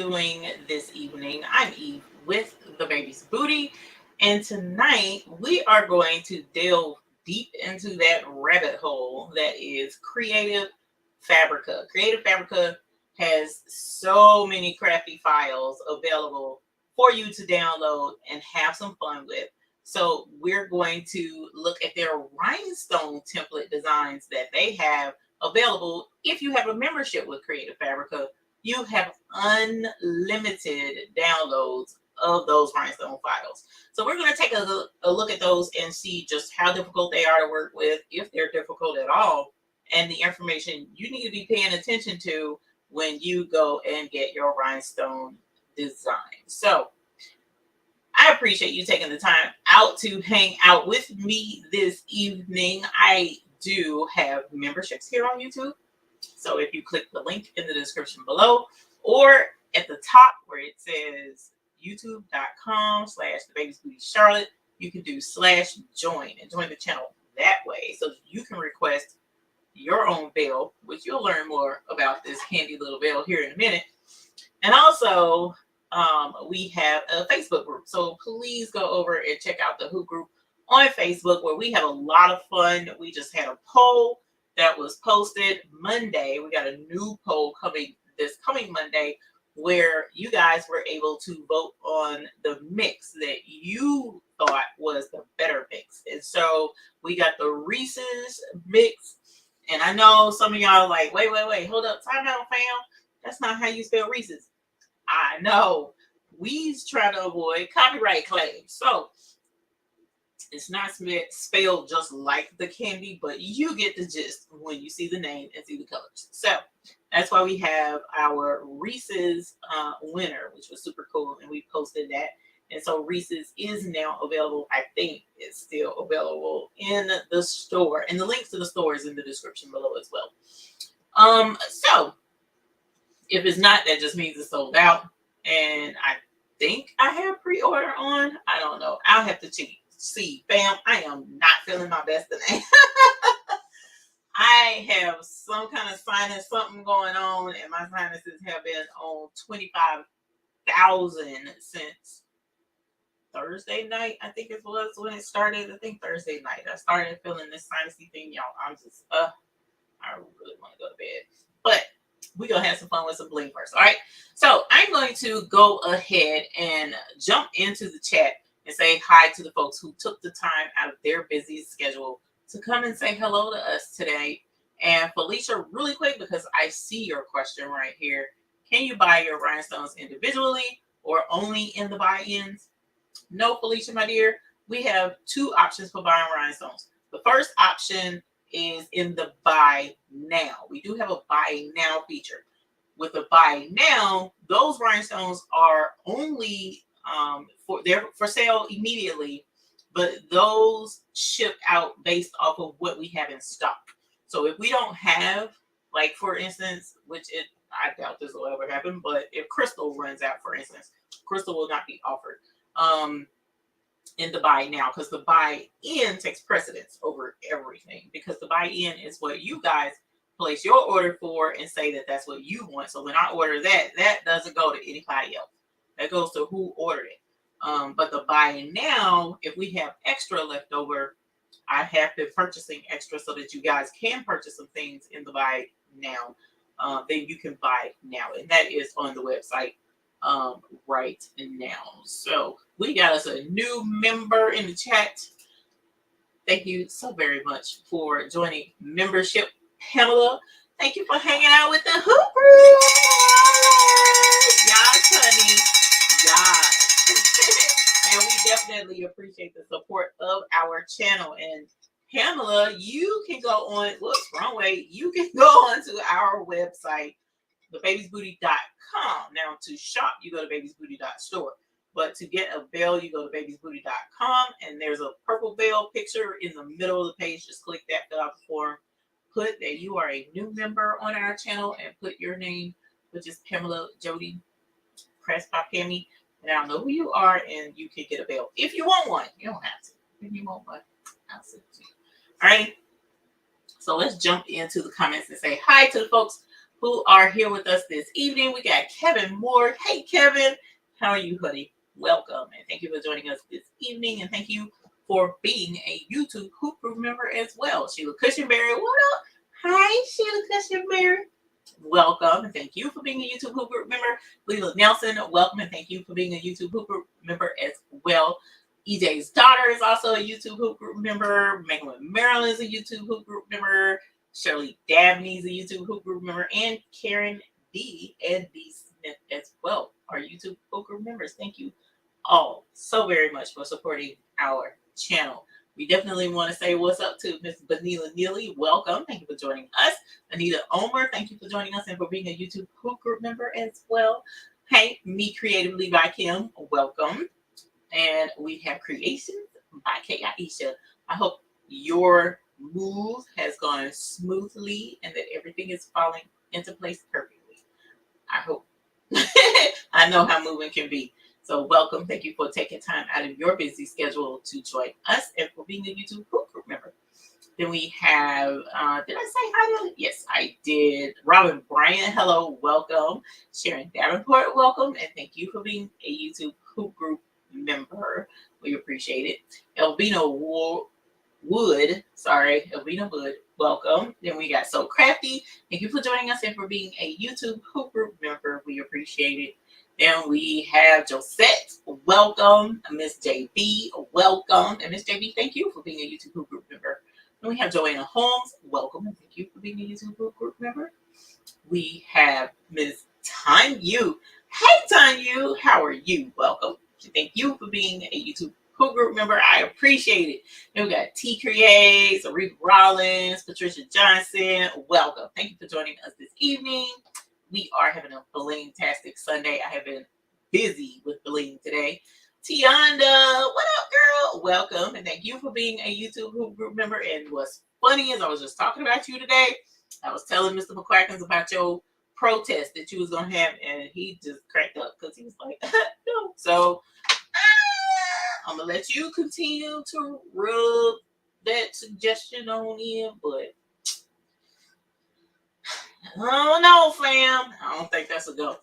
doing this evening? I'm Eve with the Baby's Booty, and tonight we are going to delve deep into that rabbit hole that is Creative Fabrica. Creative Fabrica has so many crafty files available for you to download and have some fun with. So we're going to look at their rhinestone template designs that they have available. If you have a membership with Creative Fabrica, you have unlimited downloads of those rhinestone files. So we're going to take a look at those and see just how difficult they are to work with, if they're difficult at all, and the information you need to be paying attention to when you go and get your rhinestone design. So I appreciate you taking the time out to hang out with me this evening. I do have memberships here on YouTube. So if you click the link in the description below, or at the top where it says youtube.com/thebabysbootycharlotte, you can do /join and join the channel that way, so you can request your own bell, which you'll learn more about this handy little bell here in a minute. And also, we have a Facebook group. So please go over and check out the Who group on Facebook, where we have a lot of fun. We just had a poll that was posted Monday. We got a new poll coming this coming Monday, where you guys were able to vote on the mix that you thought was the better mix. And so we got the Reese's mix. And I know some of y'all are like, wait, hold up, time out, fam. That's not how you spell Reese's. I know. We try to avoid copyright claims. So it's not spelled just like the candy, but you get the gist when you see the name and see the colors. So that's why we have our Reese's winner, which was super cool, and we posted that. And so Reese's is now available. I think it's still available in the store, and the links to the store is in the description below as well. So if it's not, that just means it's sold out, and I think I have pre-order on. I don't know. I'll have to see. Bam, I am not feeling my best today. I have some kind of sinus something going on, and my sinuses have been on 25,000 since Thursday night. I think it was when it started. I think Thursday night I started feeling this sinusy thing, y'all. I'm just I really want to go to bed, but we're gonna have some fun with some bling first. All right, so I'm going to go ahead and jump into the chat and say hi to the folks who took the time out of their busy schedule to come and say hello to us today. And Felicia, really quick, because I see your question right here. Can you buy your rhinestones individually or only in the buy-ins? No, Felicia, my dear. We have two options for buying rhinestones. The first option is in the buy now. We do have a buy now feature. With the buy now, those rhinestones are only for sale immediately, but those ship out based off of what we have in stock. So if we don't have, like, for instance, I doubt this will ever happen, but if Crystal runs out, for instance, Crystal will not be offered in the buy now, because the buy in takes precedence over everything, because the buy in is what you guys place your order for and say that that's what you want. So when I order that doesn't go to anybody else. That goes to who ordered it. But the buy now, if we have extra left over, I have been purchasing extra so that you guys can purchase some things in the buy now. Then you can buy now, and that is on the website right now. So we got us a new member in the chat. Thank you so very much for joining membership, Pamela. Thank you for hanging out with the Hoopers. Y'all, honey. Y'all. And we definitely appreciate the support of our channel. And Pamela, you can go on, whoops, wrong way. You can go on to our website, thebabysbooty.com. Now, to shop, you go to babysbooty.store. But to get a bell, you go to babysbooty.com, and there's a purple bell picture in the middle of the page. Just click that, fill out the form, put that you are a new member on our channel, and put your name, which is Pamela Jody, press by Pammy, and I'll know who you are, and you can get a bell. If you want one, you don't have to. If you want one, I'll send it to you. All right. So let's jump into the comments and say hi to the folks who are here with us this evening. We got Kevin Moore. Hey, Kevin. How are you, buddy? Welcome. And thank you for joining us this evening. And thank you for being a YouTube Hoop Group member as well. Sheila Cushionberry, what up? Hi, Sheila Cushionberry. Welcome. And thank you for being a YouTube Hoop Group member. Leela Nelson, welcome. And thank you for being a YouTube Hoop Group member as well. EJ's daughter is also a YouTube Hoop Group member. Megan Maryland is a YouTube Hoop Group member. Shirley Dabney is a YouTube Hoop Group member. And Karen D. and D. Smith as well are YouTube Hoop Group members. Thank you all so very much for supporting our channel. We definitely want to say what's up to Miss Benila Neely. Welcome. Thank you for joining us. Anita Omer, thank you for joining us and for being a YouTube Hoop Group member as well. Hey, Me Creatively by Kim, welcome. And we have Creations by Kay Aisha. I hope your move has gone smoothly and that everything is falling into place perfectly. I hope. I know how moving can be. So welcome. Thank you for taking time out of your busy schedule to join us and for being a YouTube Hoop Group member. Then we have, did I say hi? Yes, I did. Robin Bryant, hello, welcome. Sharon Davenport, welcome. And thank you for being a YouTube Hoop Group member. We appreciate it. Elvina Wood, welcome. Then we got So Crafty. Thank you for joining us and for being a YouTube Hoop Group member. We appreciate it. Then we have Josette, welcome. Miss JB, welcome. And Miss JB, thank you for being a YouTube Hoop Group member. Then we have Joanna Holmes, welcome. And thank you for being a YouTube Hoop Group member. We have Miss Tanyu. Hey, Tanyu, how are you? Welcome. Thank you for being a YouTube Hoop Group member. I appreciate it. Then we got T Creates, Aretha Rollins, Patricia Johnson. Welcome. Thank you for joining us this evening. We are having a bling-tastic Sunday. I have been busy with bling today. Tianda, what up, girl? Welcome. And thank you for being a YouTube Hoop Group member. And what's funny is I was just talking about you today. I was telling Mr. McQuackins about your protest that you was going to have. And he just cracked up because he was like, no. So I'm going to let you continue to rub that suggestion on in. But oh no, fam. I don't think that's a go.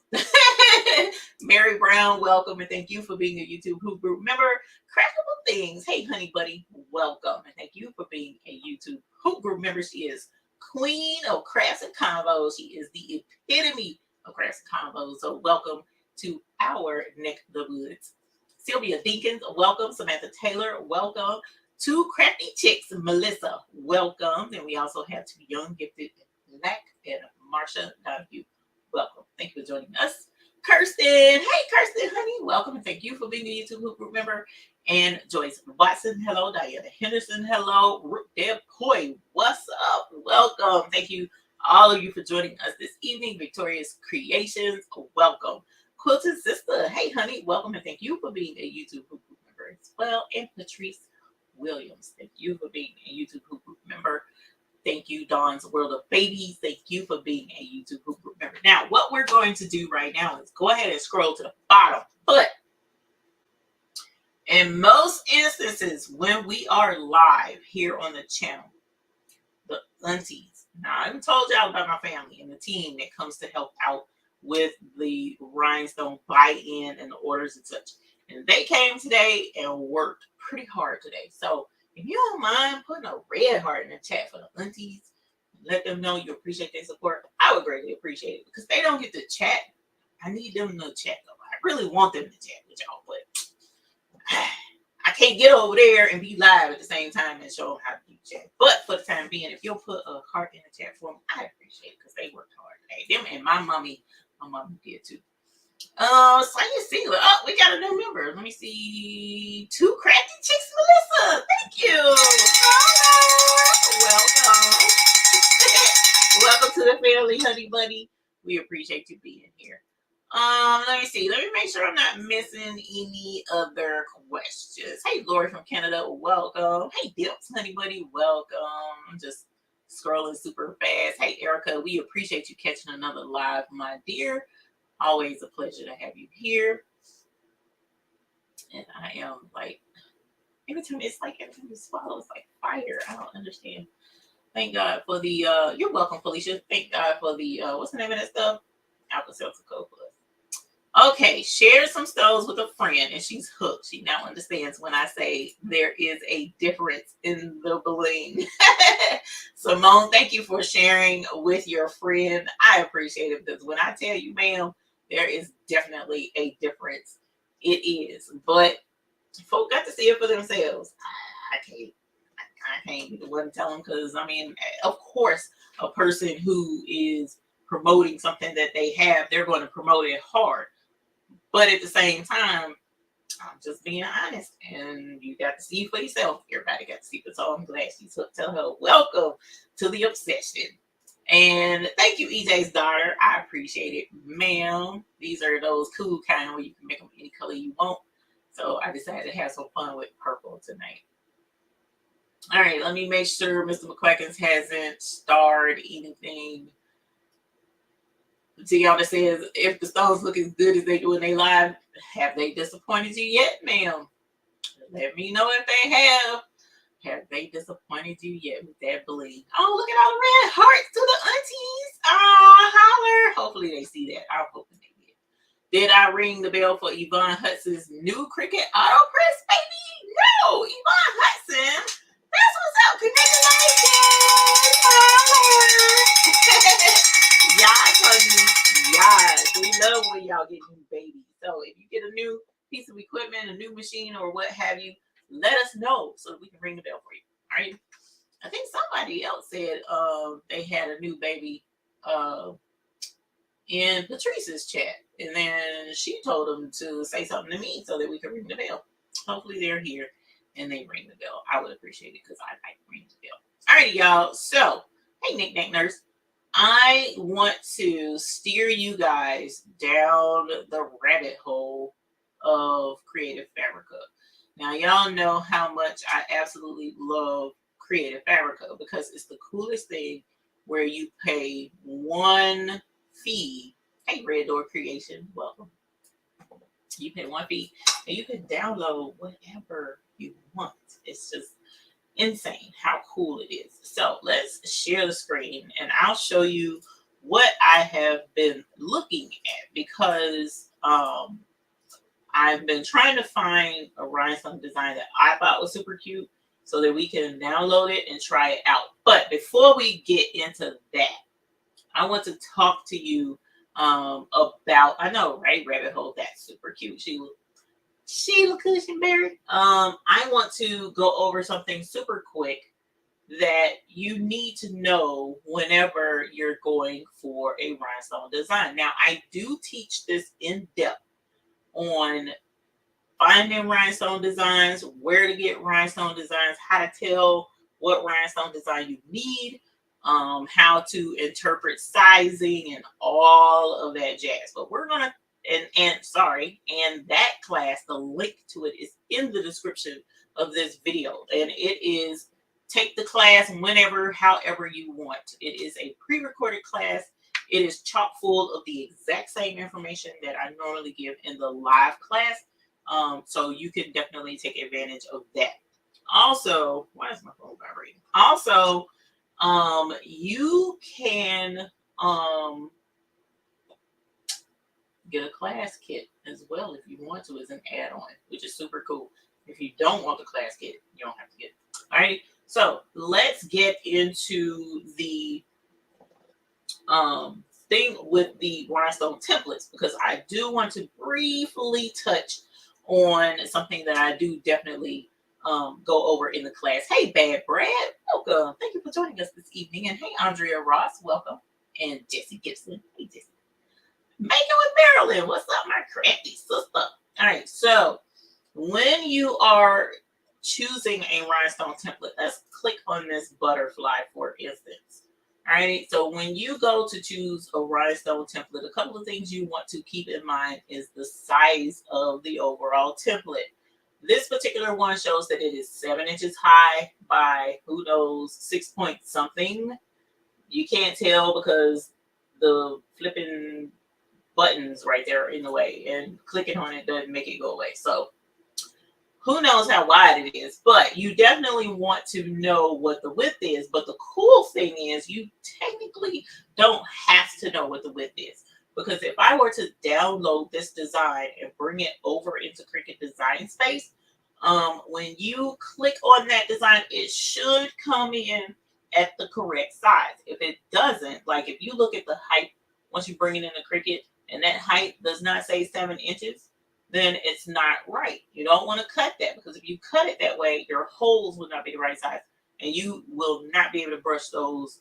Mary Brown, welcome. And thank you for being a YouTube Hoop Group member. Crackable Things. Hey, honey buddy, welcome. And thank you for being a YouTube Hoop Group member. She is Queen of Crafts and Combos. She is the epitome of Crafts and Combos. So welcome to our neck of the woods. Sylvia Dinkins, welcome. Samantha Taylor, welcome. Two Crafty Chicks, Melissa, welcome. And we also have two young gifted Black and Marsha Donahue. Welcome. Thank you for joining us. Kirsten. Hey, Kirsten, honey. Welcome. And thank you for being a YouTube Hoop Group member. And Joyce Watson. Hello. Diana Henderson. Hello. Deb Hoy. What's up? Welcome. Thank you, all of you, for joining us this evening. Victorious Creations. Welcome. Quilted Sister. Hey, honey. Welcome. And thank you for being a YouTube Hoop Group member as well. And Patrice Williams. Thank you for being a YouTube Hoop Group member. Thank you, Dawn's World of Babies. Thank you for being a YouTube Hoop Group member. Now, what we're going to do right now is go ahead and scroll to the bottom. But in most instances, when we are live here on the channel, the aunties, now I haven't told y'all about my family and the team that comes to help out with the Rhinestone buy-in and the orders and such. And they came today and worked pretty hard today. So if you don't mind putting a red heart in the chat for the aunties, let them know you appreciate their support, I would greatly appreciate it. Because they don't get to chat. I need them to chat. I really want them to chat with y'all, but I can't get over there and be live at the same time and show them how to do chat. But for the time being, if you'll put a heart in the chat for them, I appreciate it because they worked hard today. Them and my mommy did too. So you see, oh, we got a new member. Let me see. Two Crafty Chicks, Melissa. Thank you. Welcome. Welcome to the family, honey buddy. We appreciate you being here. Let me see. Let me make sure I'm not missing any other questions. Hey, Lori from Canada, welcome. Hey, Dips, honey buddy, welcome. I'm just scrolling super fast. Hey, Erica, we appreciate you catching another live, my dear. Always a pleasure to have you here. And I am like, every time you swallow, it's like fire. I don't understand. Thank God for the you're welcome, Felicia. Thank God for the what's the name of that stuff? Alka-Seltzer Co. Plus. Okay, share some stoves with a friend and she's hooked. She now understands when I say there is a difference in the bling. Simone, thank you for sharing with your friend. I appreciate it because when I tell you, ma'am, there is definitely a difference. It is. But folk got to see it for themselves. I can't be the one to tell them because I mean, of course, a person who is promoting something that they have, they're going to promote it hard. But at the same time, I'm just being honest, and you got to see for yourself. Everybody got to see for. So I'm glad she's hooked. Tell her welcome to the obsession. And thank you, EJ's daughter. I appreciate it, ma'am. These are those cool kind where you can make them any color you want. So I decided to have some fun with purple tonight. All right, let me make sure Mr. McQuackins hasn't starred anything. To y'all that says, if the stones look as good as they do in their live, have they disappointed you yet, ma'am? Let me know if they have. Have they disappointed you yet with that bling? Oh, look at all the red hearts to the aunties. Holler. Hopefully they see that. I'm hoping they did. Did I ring the bell for Yvonne Hudson's new Cricut auto press, baby? No, Yvonne Hudson. That's what's up. Congratulations. Y'all, we love when y'all get new babies. So if you get a new piece of equipment, a new machine, or what have you, let us know so that we can ring the bell for you. All right. I think somebody else said they had a new baby in Patrice's chat, and then she told them to say something to me so that we can ring the bell. Hopefully they're here and they ring the bell. I would appreciate it because I like ringing the bell. All righty, y'all. So, hey, Knick-Knack Nurse. I want to steer you guys down the rabbit hole of Creative Fabrica. Now, y'all know how much I absolutely love Creative Fabrica because it's the coolest thing where you pay one fee. Hey, Red Door Creation, welcome. You pay one fee and you can download whatever you want. It's just insane how cool it is. So let's share the screen and I'll show you what I have been looking at because I've been trying to find a rhinestone design that I thought was super cute so that we can download it and try it out. But before we get into that, I want to talk to you about, I know, right? Rabbit hole, that's super cute. Sheila Cushionberry. I want to go over something super quick that you need to know whenever you're going for a rhinestone design. Now, I do teach this in depth on finding rhinestone designs, where to get rhinestone designs, how to tell what rhinestone design you need, how to interpret sizing and all of that jazz. But we're gonna and that class, the link to it is in the description of this video, and it is take the class whenever, however you want. It is a pre-recorded class. It is chock full of the exact same information that I normally give in the live class. So you can definitely take advantage of that. Also, why is my phone vibrating? Also, you can get a class kit as well if you want to as an add-on, which is super cool. If you don't want the class kit, you don't have to get it. All right. So let's get into the thing with the rhinestone templates because I do want to briefly touch on something that I do definitely go over in the class. Hey, Bad Brad, welcome. Thank you for joining us this evening. And hey, Andrea Ross, welcome. And Jesse Gibson, hey, Jesse. Making with Marilyn, what's up, my crafty sister? All right, so when you are choosing a rhinestone template, let's click on this butterfly, for instance. All right, so when you go to choose a rhinestone template, a couple of things you want to keep in mind is the size of the overall template. This particular one shows that it is 7 inches high by, who knows, 6 point something. You can't tell because the flipping buttons right there are in the way, and clicking on it doesn't make it go away. So who knows how wide it is, but you definitely want to know what the width is. But the cool thing is you technically don't have to know what the width is, because if I were to download this design and bring it over into Cricut Design Space, when you click on that design, it should come in at the correct size. If it doesn't, like if you look at the height, once you bring it into Cricut and that height does not say 7 inches, then it's not right. You don't want to cut that, because if you cut it that way, your holes will not be the right size and you will not be able to brush those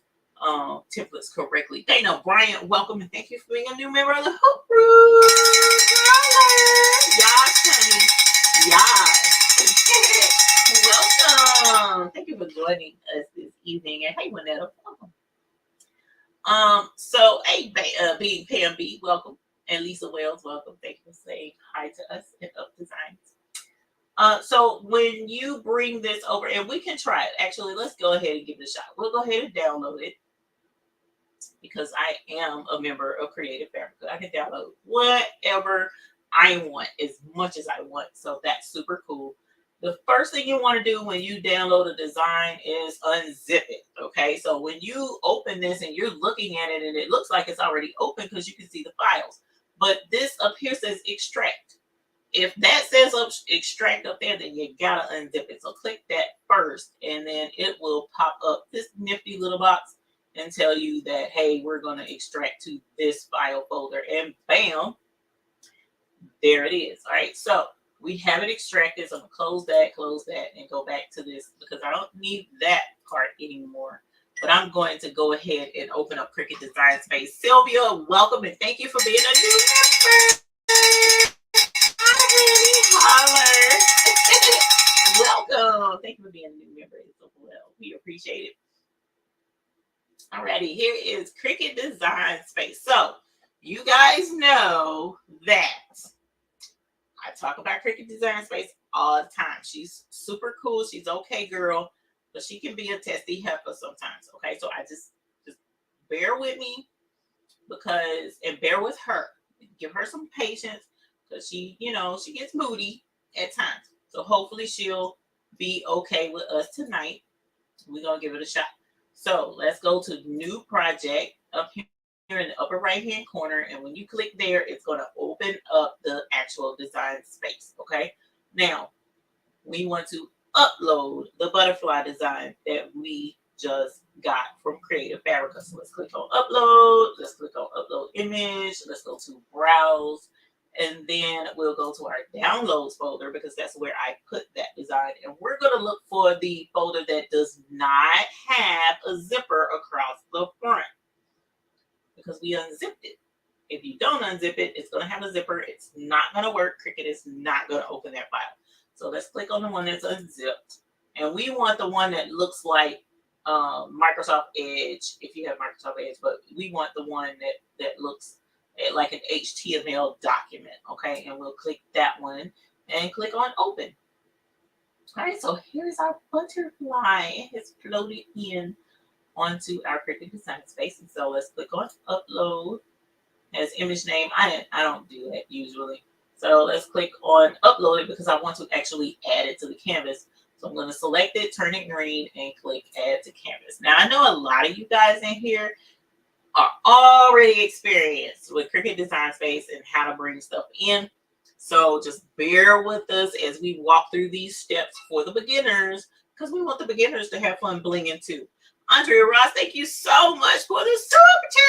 templates correctly. Dana Bryant, welcome and thank you for being a new member of the Hoop Group. Yas, honey. Yas. Welcome. Thank you for joining us this evening. And hey, Winetta, welcome. So hey, being Pam B, welcome. And Lisa Wells, welcome. Thank you for saying hi to us in Up Designs. So when you bring this over, and we can try it. Actually, let's go ahead and give it a shot. We'll go ahead and download it, because I am a member of Creative Fabrica. I can download whatever I want, as much as I want. So that's super cool. The first thing you want to do when you download a design is unzip it. Okay, so when you open this and you're looking at it and it looks like it's already open because you can see the files, but this up here says extract. If that says extract up there, then you gotta unzip it. So click that first, and then it will pop up this nifty little box and tell you that, hey, we're going to extract to this file folder, and bam, there it is. All right, so we have it extracted. So I'm going to close that, and go back to this, because I don't need that part anymore. But I'm going to go ahead and open up Cricut Design Space. Sylvia, welcome, and thank you for being a new member. Holler. Welcome. Thank you for being a new member as well. We appreciate it. Alrighty, here is Cricut Design Space. So you guys know that I talk about Cricut Design Space all the time. She's super cool. She's okay, girl, but she can be a testy heifer sometimes. Okay, so I just bear with me, and bear with her. Give her some patience, because she gets moody at times. So hopefully she'll be okay with us tonight. We're gonna give it a shot. So let's go to new project up here in the upper right hand corner, and when you click there, it's going to open up the actual design space. Okay, now we want to upload the butterfly design that we just got from Creative Fabrica. So let's click on upload, let's click on upload image, let's go to browse, and then we'll go to our downloads folder, because that's where I put that design. And we're going to look for the folder that does not have a zipper across the front, because we unzipped it. If you don't unzip it, it's going to have a zipper. It's not going to work. Cricut is not going to open that file. So let's click on the one that's unzipped. And we want the one that looks like Microsoft Edge, if you have Microsoft Edge, but we want the one that looks like an HTML document. Okay, and we'll click that one and click on open. All right, so here's our butterfly. It has floated in onto our Cricut Design Space. And so let's click on upload as image name. I don't do that usually. So let's click on upload it, because I want to actually add it to the canvas. So I'm going to select it, turn it green, and click add to canvas. Now I know a lot of you guys in here are already experienced with Cricut Design Space and how to bring stuff in. So just bear with us as we walk through these steps for the beginners, because we want the beginners to have fun blinging too. Andrea Ross, thank you so much for the super chat.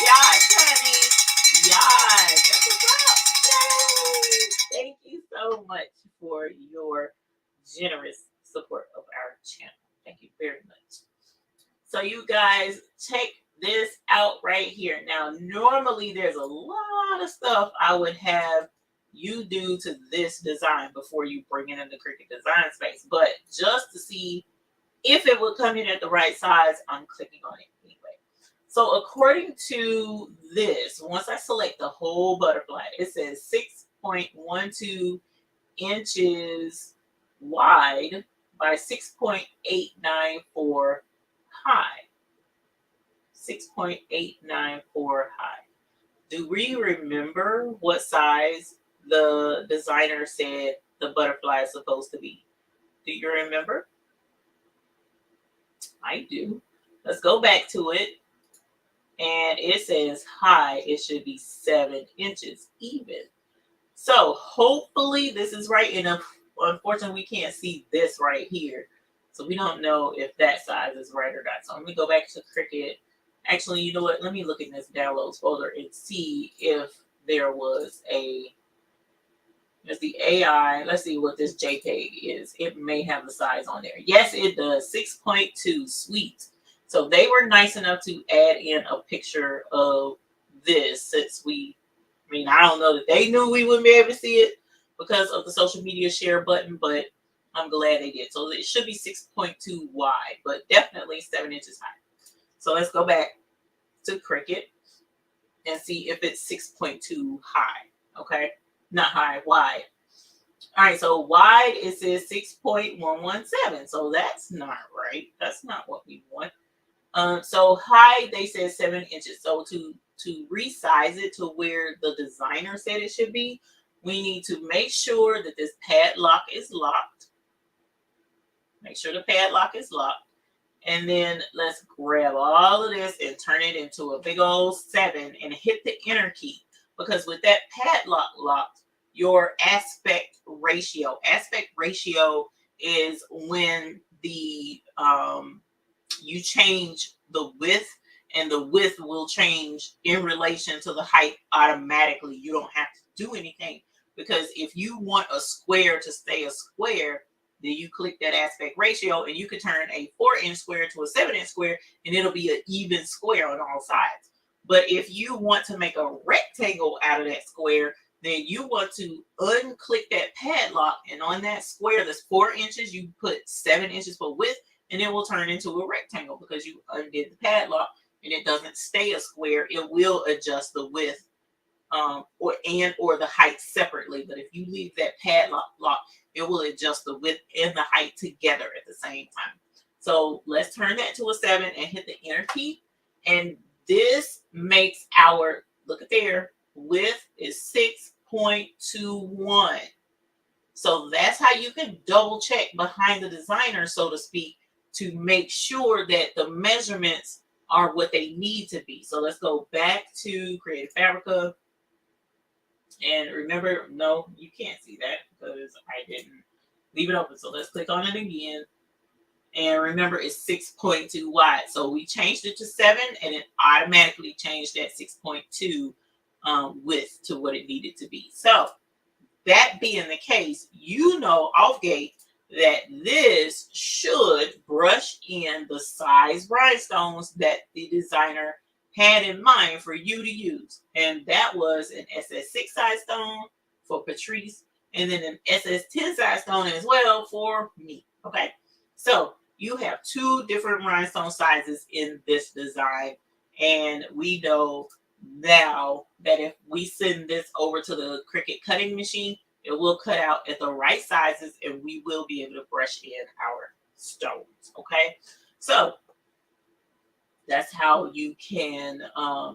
Yes, honey. Yes, that's what's up. Yay. Thank you so much for your generous support of our channel. Thank you very much. So you guys, check this out right here. Now, normally there's a lot of stuff I would have you do to this design before you bring it into Cricut Design Space. But just to see if it will come in at the right size, I'm clicking on it anyway. So according to this, once I select the whole butterfly, it says 6.12 inches wide by 6.894 high. 6.894 high. Do we remember what size the designer said the butterfly is supposed to be? Do you remember? I do. Let's go back to it. And it says high, it should be 7 inches even. So hopefully this is right. And unfortunately, we can't see this right here. So we don't know if that size is right or not. So let me go back to Cricut. Actually, you know what? Let me look in this downloads folder and see if there was there's the AI. Let's see what this JPEG is. It may have the size on there. Yes, it does. 6.2. Sweet. So they were nice enough to add in a picture of this since I don't know that they knew we wouldn't be able to see it because of the social media share button, but I'm glad they did. So it should be 6.2 wide, but definitely 7 inches high. So let's go back to Cricut and see if it's 6.2 high. Okay. Not high, wide. All right, so wide it says 6.117. So that's not right. That's not what we want. So high they said 7 inches. So to resize it to where the designer said it should be, we need to make sure that this padlock is locked. Make sure the padlock is locked. And then let's grab all of this and turn it into a big old 7 and hit the enter key. Because with that padlock locked, your aspect ratio is when the you change the width, and the width will change in relation to the height automatically. You don't have to do anything, because if you want a square to stay a square, then you click that aspect ratio and you can turn a 4-inch square to a 7-inch square and it'll be an even square on all sides. But if you want to make a rectangle out of that square, then you want to unclick that padlock, and on that square that's 4 inches, you put 7 inches for width, and it will turn into a rectangle because you undid the padlock and it doesn't stay a square. It will adjust the width or the height separately. But if you leave that padlock locked, it will adjust the width and the height together at the same time. So let's turn that to a 7 and hit the enter key. And this makes our, look at there, width is 6.21. So that's how you can double check behind the designer, so to speak, to make sure that the measurements are what they need to be. So let's go back to Creative Fabrica. And remember, no, you can't see that because I didn't leave it open. So let's click on it again. And remember, it's 6.2 wide. So we changed it to 7, and it automatically changed that 6.2 width to what it needed to be. So that being the case, you know off gate that this should brush in the size rhinestones that the designer had in mind for you to use. And that was an SS6 size stone for Patrice, and then an SS10 size stone as well for me. Okay, so you have 2 different rhinestone sizes in this design, and we know now that if we send this over to the Cricut cutting machine, it will cut out at the right sizes, and we will be able to brush in our stones. Okay, so that's how you can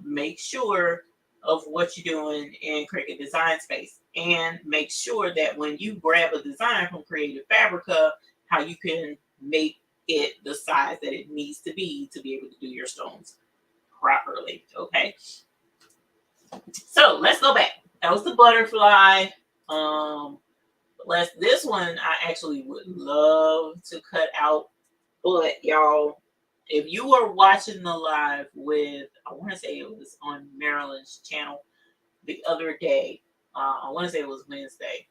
make sure of what you're doing in Cricut Design Space, and make sure that when you grab a design from Creative Fabrica, how you can make it the size that it needs to be able to do your stones properly. Okay, so let's go back. That was the butterfly. This one I actually would love to cut out, but y'all, if you were watching the live with, I want to say it was on Marilyn's channel the other day. I want to say it was Wednesday.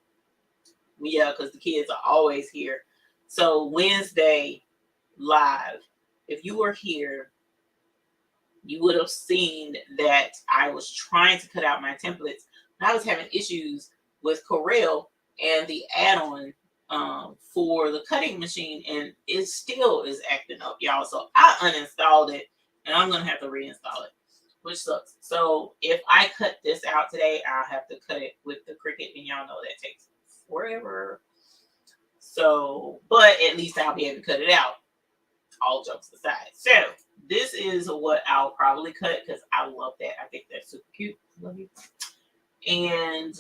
Yeah, because the kids are always here. So Wednesday live, if you were here, you would have seen that I was trying to cut out my templates, but I was having issues with Corel and the add-on for the cutting machine, and it still is acting up, y'all. So I uninstalled it, and I'm gonna have to reinstall it, which sucks. So if I cut this out today, I'll have to cut it with the Cricut, and y'all know that takes forever. So, but at least I'll be able to cut it out. All jokes aside. So this is what I'll probably cut because I love that. I think that's super cute. Love you. And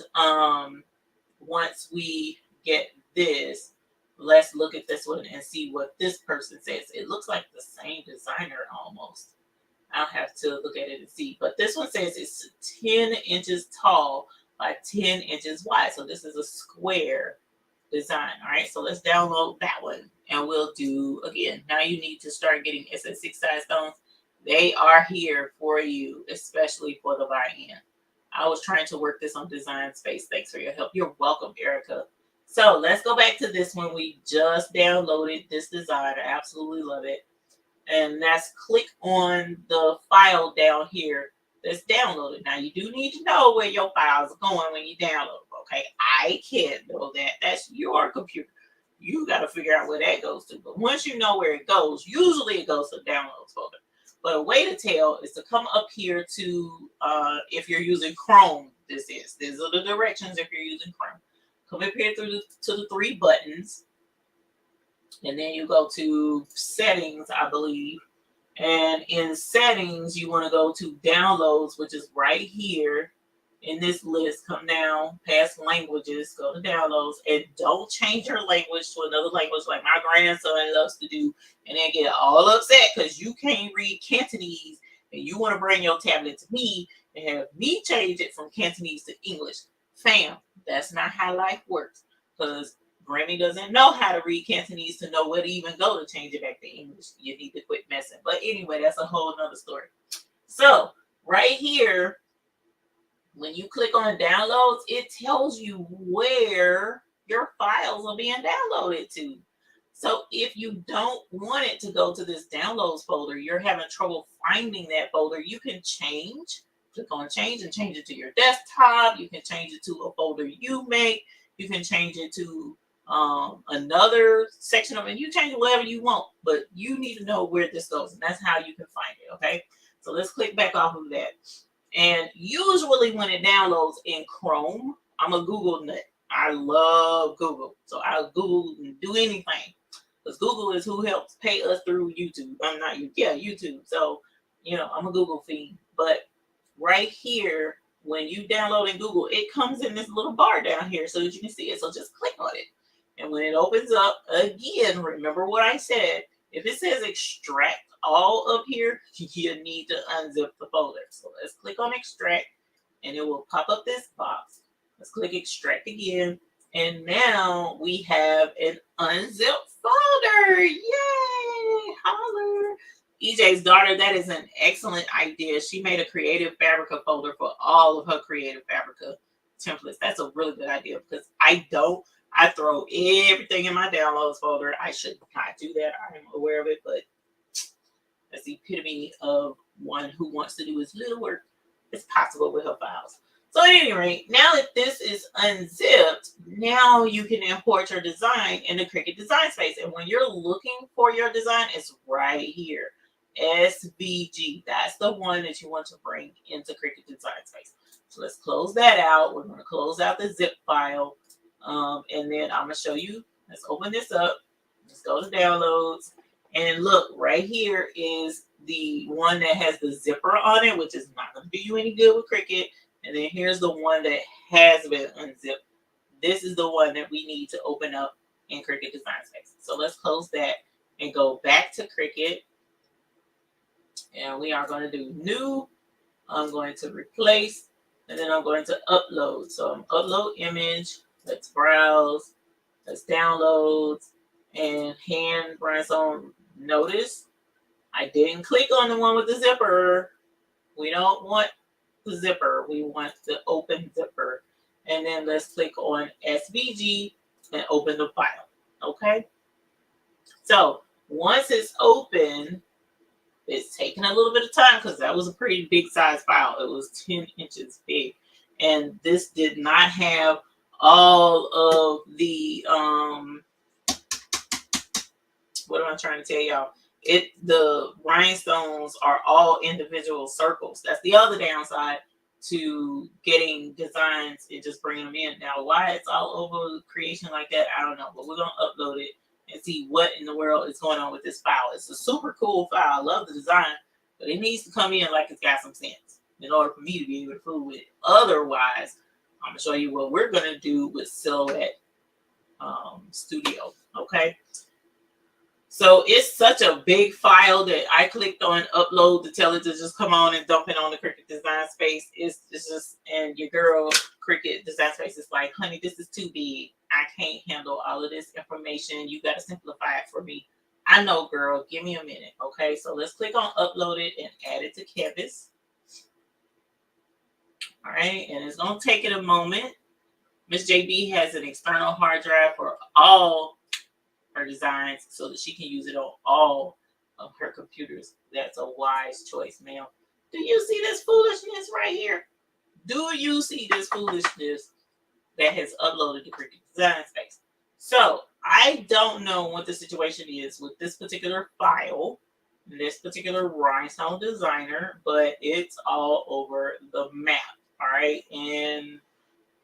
once we get this, let's look at this one and see what this person says. It looks like the same designer almost. I'll have to look at it and see. But this one says it's 10 inches tall by 10 inches wide. So this is a square design. All right, so let's download that one. And we'll do, again, now you need to start getting SS6 size stones. They are here for you, especially for the buy-in. I was trying to work this on Design Space. Thanks for your help. You're welcome, Erica. So let's go back to this one. We just downloaded this design. I absolutely love it. And that's click on the file down here that's downloaded. Now you do need to know where your files are going when you download them, okay? I can't know that. That's your computer. You got to figure out where that goes to. But once you know where it goes, usually it goes to the downloads folder. But a way to tell is to come up here to, if you're using Chrome, these are the directions if you're using Chrome. Come up here to the three buttons. And then you go to settings, I believe. And in settings, you want to go to downloads, which is right here in this list. Come down past languages, go to downloads, and don't change your language to another language like my grandson loves to do, and then get all upset because you can't read Cantonese and you want to bring your tablet to me and have me change it from Cantonese to English. Fam, that's not how life works, because Grammy doesn't know how to read Cantonese to know where to even go to change it back to English. You need to quit messing. But anyway, that's a whole nother story. So right here, when you click on downloads, it tells you where your files are being downloaded to. So if you don't want it to go to this downloads folder, you're having trouble finding that folder, you can change. Click on change and change it to your desktop. You can change it to a folder you make. You can change it to another section of it. You change it whatever you want, but you need to know where this goes, and that's how you can find it. Okay, so let's click back off of that. And usually when it downloads in Chrome, I'm a Google nut. I love Google, so I'll Google and do anything, because Google is who helps pay us through YouTube. I'm not you, yeah, YouTube. So I'm a Google fiend. But right here, when you download in Google, it comes in this little bar down here so that you can see it. So just click on it. And when it opens up, again, remember what I said. If it says extract all up here, you need to unzip the folder. So let's click on extract, and it will pop up this box. Let's click extract again. And now we have an unzipped folder. Yay! Holler! EJ's daughter, that is an excellent idea. She made a creative Fabrica folder for all of her creative Fabrica templates. That's a really good idea, because I throw everything in my downloads folder. I should not do that. I'm aware of it, but that's the epitome of one who wants to do his little work. It's possible with her files. So at any rate, now that this is unzipped, now you can import your design in the Cricut design space. And when you're looking for your design, it's right here. SVG. That's the one that you want to bring into Cricut design space. So let's close that out. We're going to close out the zip file. And then I'm going to show you. Let's open this up. Let's go to downloads. And look, right here is the one that has the zipper on it, which is not going to do you any good with Cricut. And then here's the one that has been unzipped. This is the one that we need to open up in Cricut design space. So let's close that and go back to Cricut. And we are going to do new. I'm going to replace, and then I'm going to upload. So I'm upload image. Let's browse. Let's download and hand Rhinestone. Notice I didn't click on the one with the zipper. We don't want the zipper. We want the open zipper. And then let's click on SVG and open the file. Okay. So once it's open, it's taking a little bit of time because that was a pretty big size file. It was 10 inches big. And this did not have all of the, what am I trying to tell y'all? The rhinestones are all individual circles. That's the other downside to getting designs and just bringing them in. Now, why it's all over creation like that, I don't know. But we're going to upload it and see what in the world is going on with this file. It's a super cool file. I love the design, but it needs to come in like it's got some sense in order for me to be able to fool with it. Otherwise, I'm gonna show you what we're gonna do with Silhouette Studio. Okay. So it's such a big file that I clicked on upload to tell it to just come on and dump it on the Cricut Design Space. It's just, and your girl Cricut Design Space is like, honey, this is too big. I can't handle all of this information. You got to simplify it for me. I know, girl. Give me a minute. Okay, so let's click on upload it and add it to Canvas. All right, and it's going to take it a moment. Miss JB has an external hard drive for all her designs so that she can use it on all of her computers. That's a wise choice, ma'am. Do you see this foolishness right here? Do you see this foolishness that has uploaded to Cricut Design Space? So I don't know what the situation is with this particular file, this particular Rhinestone Designer, but it's all over the map. All right, and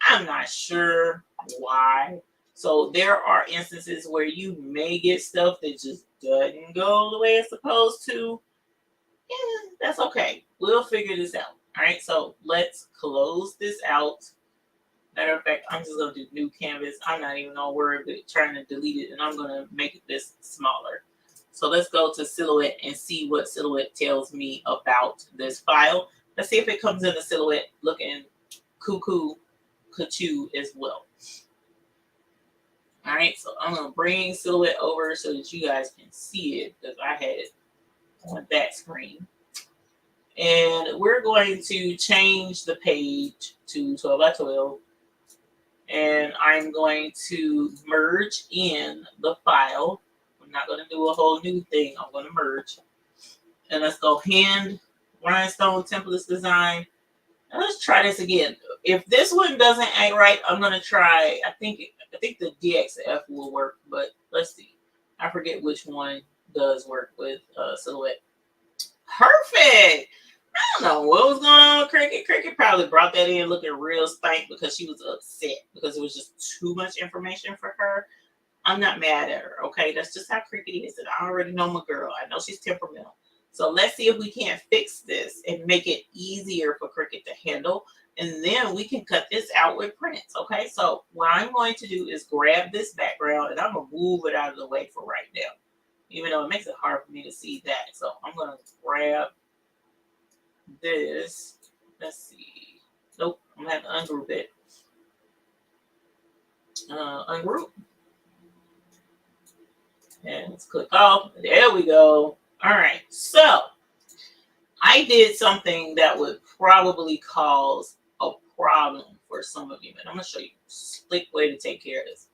I'm not sure why. So there are instances where you may get stuff that just doesn't go the way it's supposed to. And that's okay. We'll figure this out. All right, so let's close this out. Matter of fact, I'm just going to do new canvas. I'm not even going to worry about trying to delete it, and I'm going to make this smaller. So let's go to Silhouette and see what Silhouette tells me about this file. Let's see if it comes in the Silhouette looking cuckoo as well. All right, so I'm going to bring Silhouette over so that you guys can see it because I had it on that screen. And we're going to change the page to 12 by 12. And I'm going to merge in the file. I'm not going to do a whole new thing. I'm going to merge. And let's go hand Rhinestone templates design. And let's try this again. If this one doesn't act right, I'm going to try, I think the DXF will work, but let's see. I forget which one does work with Silhouette. Perfect. I don't know what was going on with Cricut. Cricut probably brought that in looking real stank because she was upset because it was just too much information for her. I'm not mad at her, okay? That's just how Cricut is, and I already know my girl. I know she's temperamental. So let's see if we can't fix this and make it easier for Cricut to handle, and then we can cut this out with prints, okay? So what I'm going to do is grab this background, and I'm going to move it out of the way for right now, even though it makes it hard for me to see that. So I'm going to grab this. Let's see. Nope, I'm going to have to ungroup it. Ungroup. And let's click off. There we go. All right. So I did something that would probably cause a problem for some of you. And I'm going to show you a slick way to take care of this.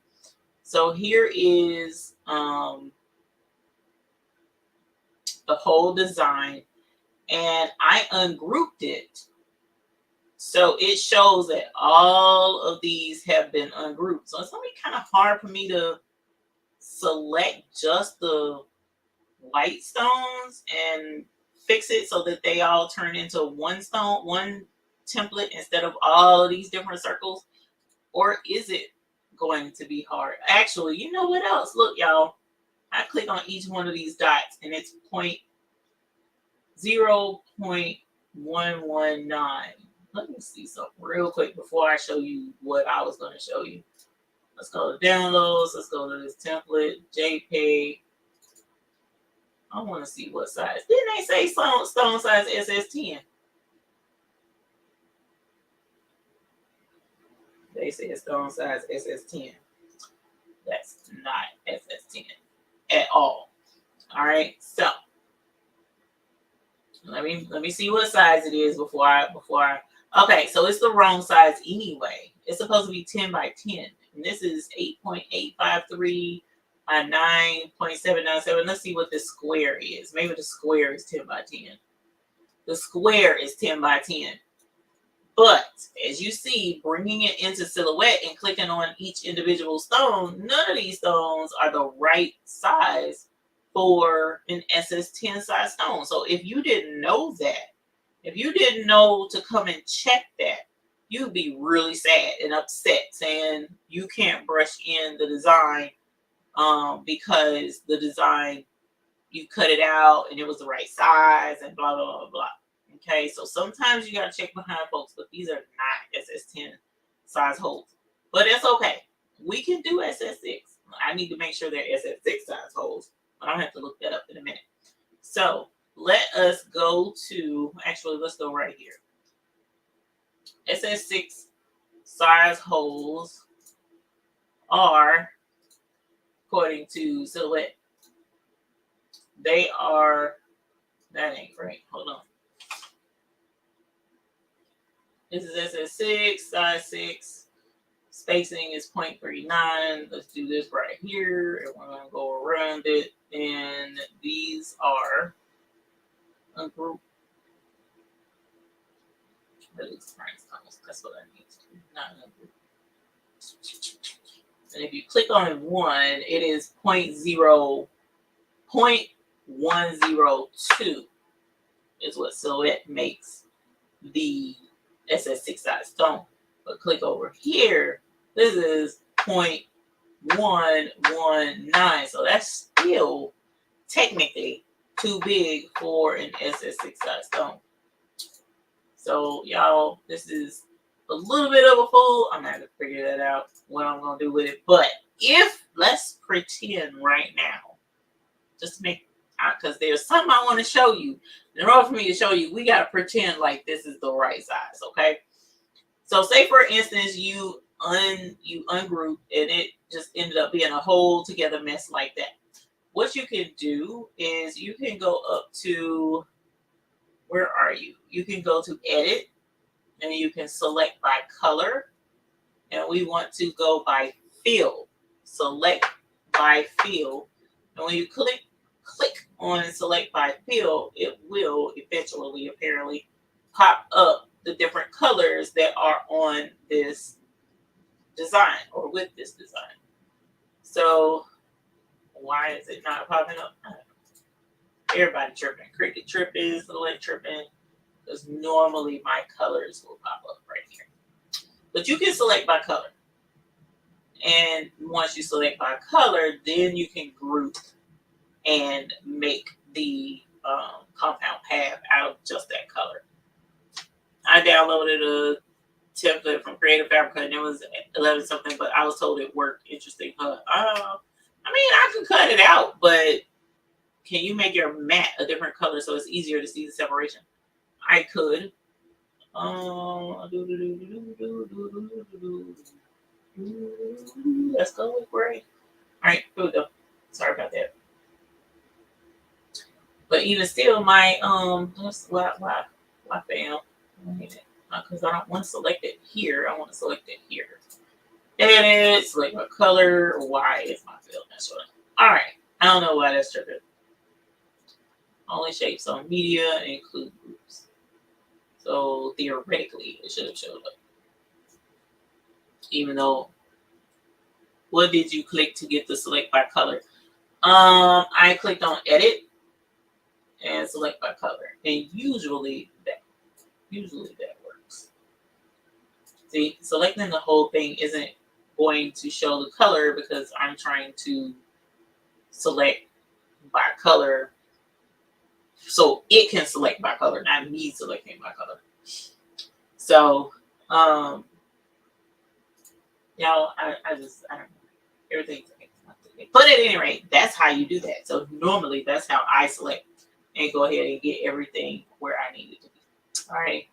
So here is the whole design. And I ungrouped it. So it shows that all of these have been ungrouped. So it's going to be kind of hard for me to select just the white stones and fix it so that they all turn into one stone, one template instead of all of these different circles. Or is it going to be hard? Actually, you know what else? Look, y'all, I click on each one of these dots and it's 0.119. Let me see something real quick before I show you what I was going to show you. Let's go to downloads. Let's go to this template, JPEG. I want to see what size. Didn't they say stone size SS10? They said stone size SS10. That's not SS10 at all. All right, so let me see what size it is before I. Okay, so it's the wrong size anyway. It's supposed to be 10 by 10. And this is 8.853 by 9.797. Let's see what the square is. Maybe the square is 10 by 10. The square is 10 by 10. But as you see, bringing it into Silhouette and clicking on each individual stone, none of these stones are the right size for an SS10 size stone. So if you didn't know that, if you didn't know to come and check that, you'd be really sad and upset saying you can't brush in the design because the design, you cut it out and it was the right size and blah, blah, blah, blah. Okay, so sometimes you got to check behind folks, but these are not SS10 size holds. But it's okay. We can do SS6. I need to make sure they're SS6 size holds, but I'll have to look that up in a minute. So let us go to, actually, let's go right here. SS6 size holes are, according to Silhouette, they are, that ain't right. Hold on. This is SS6, size 6. Spacing is 0.39. Let's do this right here. And we're going to go around it. And these are ungroup. That's what I need to do. Not ungroup. And if you click on one, it is 0.102 is what Silhouette makes the SS6 size stone. But click over here. This is 0.119. So that's still technically too big for an SS6 size stone. So y'all, this is a little bit of a fool. I'm gonna have to figure that out, what I'm gonna do with it. But if, let's pretend right now, just to make, because there's something I want to show you. In order for me to show you, we gotta pretend like this is the right size, okay? So say for instance, you ungroup and it just ended up being a whole together mess like that. What you can do is you can go up to, where are you? You can go to edit and you can select by color. And we want to go by fill. Select by fill. And when you click on select by fill, it will eventually apparently pop up the different colors that are on this design or with this design. So why is it not popping up? Everybody tripping. Cricut tripping, Silhouette tripping, because normally my colors will pop up right here. But you can select by color. And once you select by color, then you can group and make the compound path out of just that color. I downloaded a template from Creative Fabrica and it was 11 something, but I was told it worked. Interesting. I mean, I can cut it out, but can you make your mat a different color so it's easier to see the separation? I could. Let's go with gray. All right, here we go. Sorry about that. But even still, my why fail? Because I don't want to select it here. I want to select it here. Edit, select my color. Why is my field? That's what. All right. I don't know why that's triggered. Only shapes on media include groups. So theoretically, it should have showed up. Even though, what did you click to get the select by color? I clicked on edit and select by color, and usually that works. See, selecting the whole thing isn't going to show the color because I'm trying to select by color so it can select by color, not me selecting by color. So, y'all, I don't know. Everything's okay. But at any rate, that's how you do that. So normally that's how I select and go ahead and get everything where I need it to be. All right.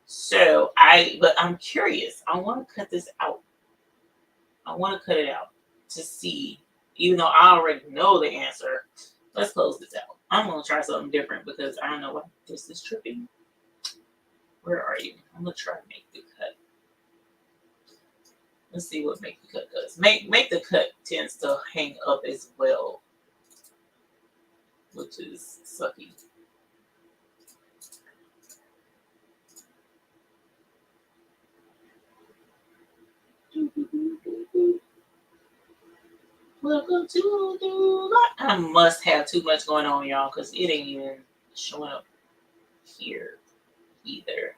So but I'm curious. I want to cut this out. I want to cut it out to see, even though I already know the answer. Let's close this out. I'm going to try something different because I don't know what this is tripping. Where are you? I'm going to try to make the cut. Let's see what make the cut does. Make the cut tends to hang up as well, which is sucky. Welcome to the light. I must have too much going on, y'all, because it ain't even showing up here either.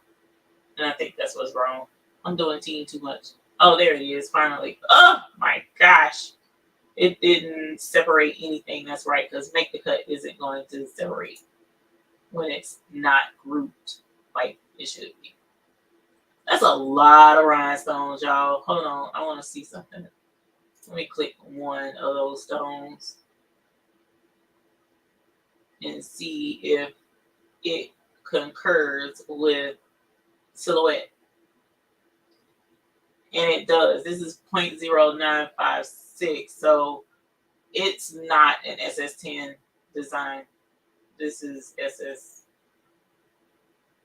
And I think that's what's wrong. I'm doing team too much. Oh, there it is, finally. Oh my gosh. It didn't separate anything. That's right, because make the cut isn't going to separate when it's not grouped like it should be. That's a lot of rhinestones, y'all. Hold on, I want to see something. Let me click one of those stones and see if it concurs with silhouette. And it does. This is 0.0956, so it's not an SS10 design. This is SS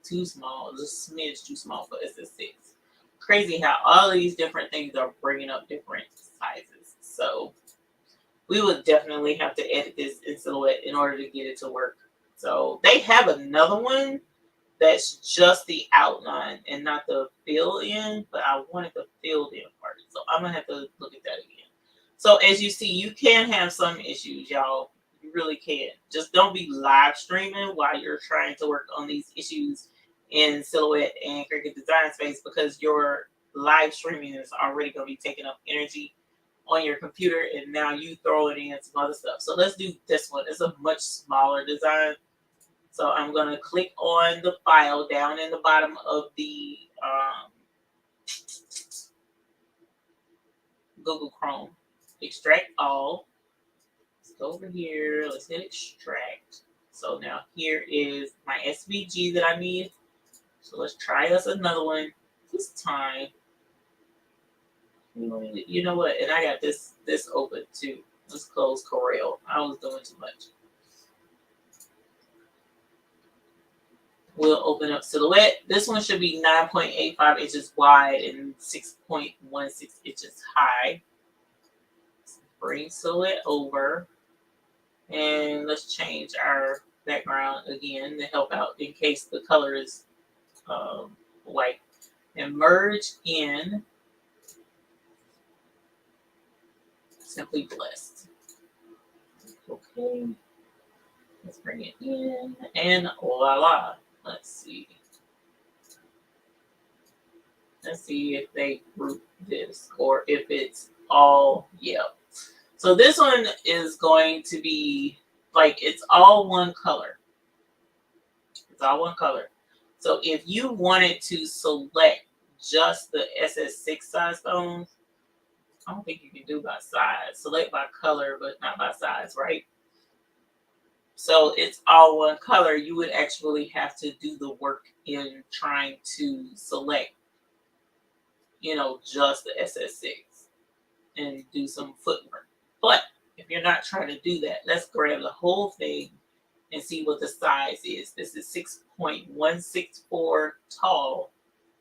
too small, just a smidge too small for SS6. Crazy how all of these different things are bringing up different sizes. So we would definitely have to edit this in silhouette in order to get it to work. So they have another one that's just the outline and not the fill in, but I wanted the filled in part. So I'm gonna have to look at that again. So as you see, you can have some issues, y'all. You really can. Just don't be live streaming while you're trying to work on these issues in Silhouette and Cricut Design Space, because your live streaming is already going to be taking up energy on your computer, and now you throw it in some other stuff. So let's do this one. It's a much smaller design. So I'm going to click on the file down in the bottom of the Google Chrome. Extract all. Let's go over here. Let's hit extract. So now here is my SVG that I need. So let's try us another one this time. You know what? And I got this open too. Let's close Corel. I was doing too much. We'll open up Silhouette. This one should be 9.85 inches wide and 6.16 inches high. Let's bring Silhouette over. And let's change our background again to help out in case the color is white. And merge in Simply Blessed. Okay. Let's bring it in. And voila. Let's see. Let's see if they group this or if it's all, yep. So this one is going to be like, it's all one color. It's all one color. So if you wanted to select just the SS6 size stones, I don't think you can do by size. Select by color, but not by size, right? So it's all one color. You would actually have to do the work in trying to select, you know, just the SS6 and do some footwork. But if you're not trying to do that, let's grab the whole thing and see what the size is. This is 6.164 tall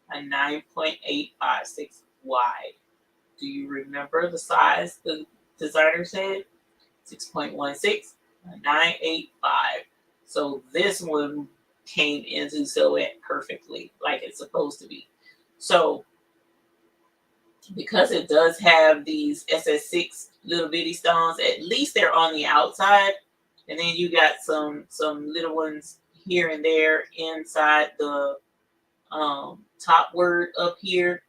and 9.856 wide. Do you remember the size the designer said? 6.16, 985. So this one came into Silhouette perfectly, like it's supposed to be. So because it does have these SS6 little bitty stones, at least they're on the outside. And then you got some little ones here and there inside the top word up here.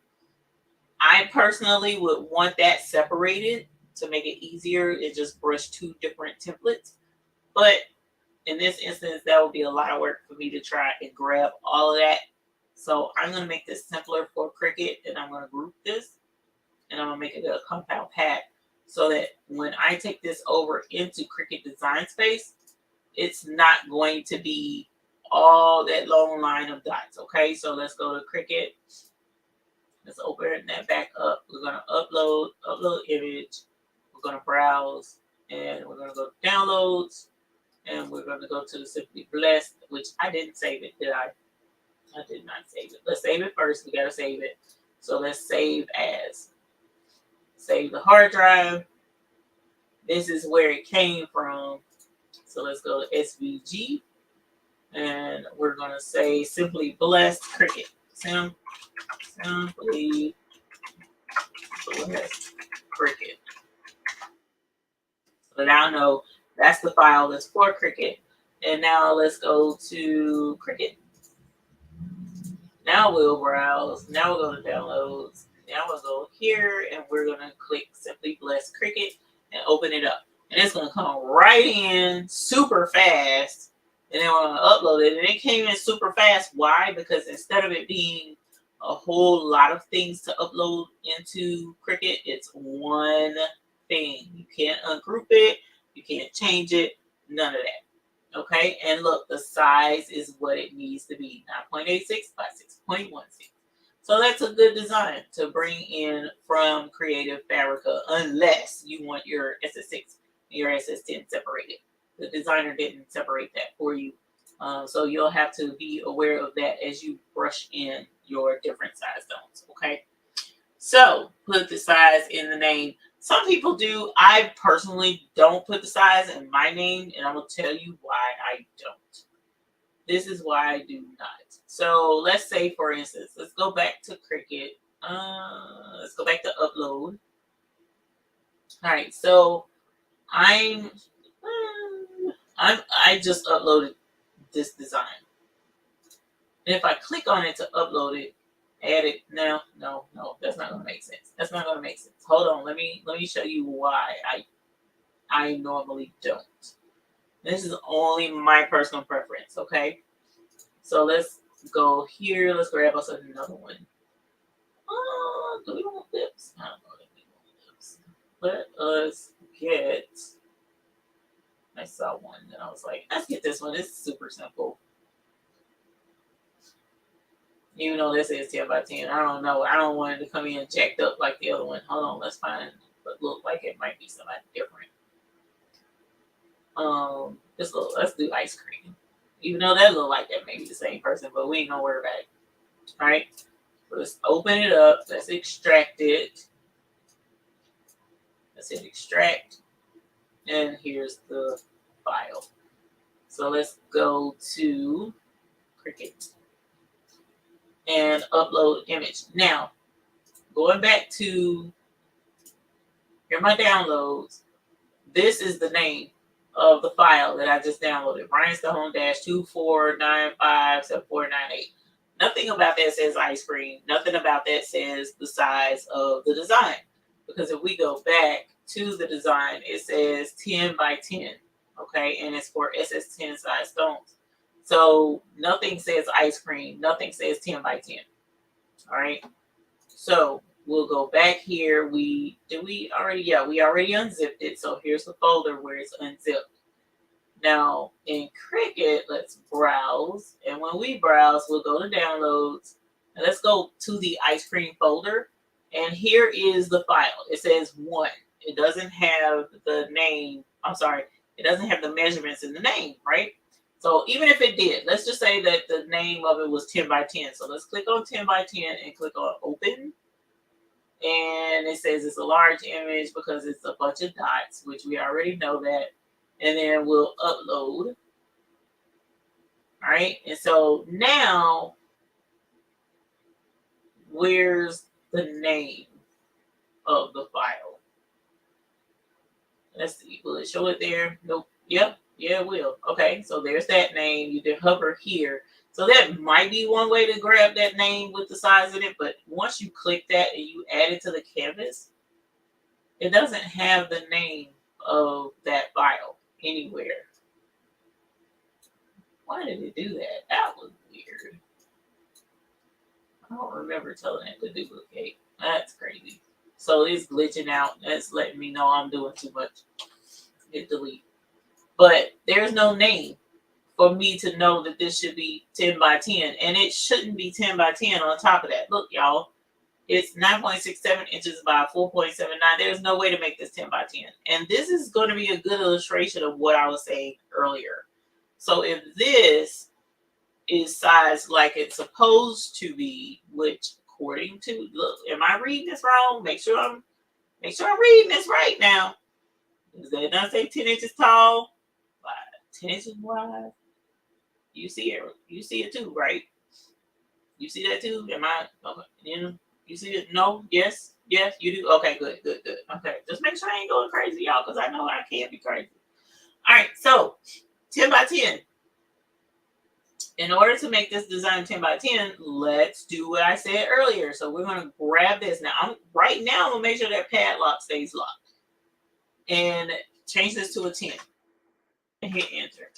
I personally would want that separated to make it easier and just brush two different templates. But in this instance, that would be a lot of work for me to try and grab all of that. So I'm going to make this simpler for Cricut, and I'm going to group this, and I'm going to make it a compound pack so that when I take this over into Cricut Design Space, it's not going to be all that long line of dots. Okay, so let's go to Cricut. Let's open that back up. We're going to upload image. We're going to browse, and we're going to go to downloads, and we're going to go to the Simply Blessed, which I didn't save it, did I? I did not save it. Let's save it first. We got to save it. So let's save as. Save the hard drive. This is where it came from. So let's go to SVG, and we're going to say Simply Blessed Cricut. Simply Blessed Cricut. So now I know that's the file that's for Cricut. And now let's go to Cricut. Now we'll browse. Now we'll go to downloads. Now we'll go here, and we're going to click Simply Blessed Cricut and open it up. And it's going to come right in super fast. And then we're going to upload it. And it came in super fast. Why? Because instead of it being a whole lot of things to upload into Cricut. It's one thing. You can't ungroup it. You can't change it. None of that. Okay. And look, the size is what it needs to be. 9.86 by 6.16. So that's a good design to bring in from Creative Fabrica, unless you want your SS6 and your SS10 separated. The designer didn't separate that for you. So you'll have to be aware of that as you brush in your different size stones, okay? So put the size in the name. Some people do. I personally don't put the size in my name, and I'm going to tell you why I don't. This is why I do not. So let's say, for instance, let's go back to Cricut. Let's go back to upload. All right, so I just uploaded this design. And if I click on it to upload it, add it now, no, that's not gonna make sense. That's not gonna make sense. Hold on, let me show you why I normally don't. This is only my personal preference, okay? So let's go here. Let's grab us another one. Do we want lips? I don't know if we want lips. Let us get. I saw one and I was like, let's get this one. It's super simple. Even though this is 10 by 10, I don't know. I don't want it to come in jacked up like the other one. Hold on, let's find what look like it might be somebody different. Let's do ice cream. Even though that look like that may be the same person, but we ain't gonna worry about it. All right, let's open it up. Let's extract it. Let's hit extract, and here's the file. So let's go to Cricut and upload image. Now, going back to here are my downloads. This is the name of the file that I just downloaded. Rhinestone-24957498. Nothing about that says ice cream. Nothing about that says the size of the design. Because if we go back to the design, it says 10 by 10. Okay, and it's for SS10 size stones. So nothing says ice cream. Nothing says 10 by 10. All right. So we'll go back here. We already unzipped it. So here's the folder where it's unzipped. Now in Cricut, let's browse. And when we browse, we'll go to downloads. And let's go to the ice cream folder. And here is the file. It says 1. It doesn't have the name. I'm sorry. It doesn't have the measurements in the name, right? So even if it did, let's just say that the name of it was 10 by 10. So let's click on 10 by 10 and click on open. And it says it's a large image because it's a bunch of dots, which we already know that. And then we'll upload. All right. And so now, where's the name of the file? Let's see. Will it show it there? Nope. Yep. Yeah, it will. Okay. So there's that name. You can hover here. So that might be one way to grab that name with the size in it. But once you click that and you add it to the canvas, it doesn't have the name of that file anywhere. Why did it do that? That was weird. I don't remember telling it to duplicate. That's crazy. So it's glitching out. That's letting me know I'm doing too much. Hit delete. But there's no name for me to know that this should be 10 by 10. And it shouldn't be 10 by 10 on top of that. Look, y'all. It's 9.67 inches by 4.79. There's no way to make this 10 by 10. And this is going to be a good illustration of what I was saying earlier. So if this is sized like it's supposed to be, which according to, look, am I reading this wrong? Make sure I'm reading this right now. Does that not say 10 inches tall? 10 inches wide? You see it. You see it too, right? You see that too? Am I okay? You see it? No? Yes? Yes, you do? Okay, good. Okay, just make sure I ain't going crazy, y'all, because I know I can't be crazy. All right, so 10 by 10. In order to make this design 10 by 10, let's do what I said earlier. So we're going to grab this. Now, I'm going to make sure that padlock stays locked. And change this to a 10. And hit enter.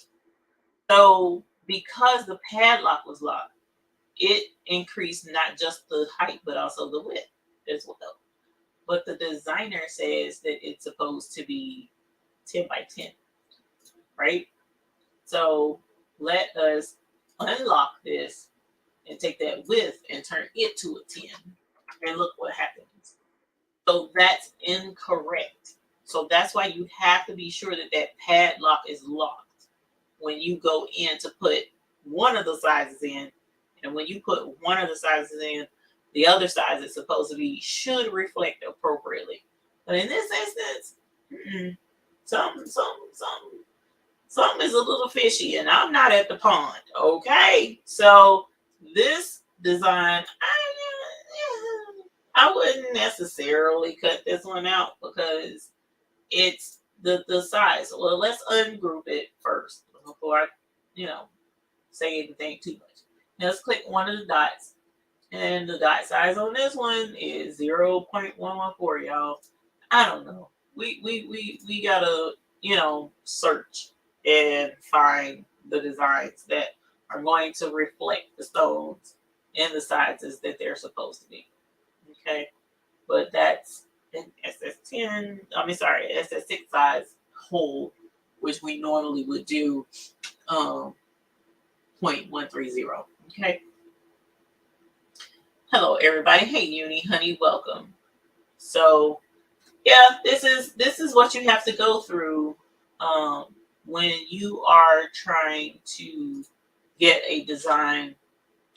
So because the padlock was locked, it increased not just the height, but also the width as well. But the designer says that it's supposed to be 10 by 10, right? So let us unlock this and take that width and turn it to a 10. And look what happens. So that's incorrect. So that's why you have to be sure that that padlock is locked when you go in to put one of the sizes in. And when you put one of the sizes in, the other size it's supposed to be should reflect appropriately. But in this instance, something is a little fishy, and I'm not at the pond. Okay, so this design, I wouldn't necessarily cut this one out because it's the size. Well, let's ungroup it first before I, say anything too much. Now let's click one of the dots, and the dot size on this one is 0.114, y'all. I don't know. We gotta, search and find the designs that are going to reflect the stones and the sizes that they're supposed to be. Okay, but that's an SS10. SS6 size hole, which we normally would do 0.130. Okay. Hello, everybody. Hey, Uni, honey, welcome. So, yeah, this is what you have to go through when you are trying to get a design,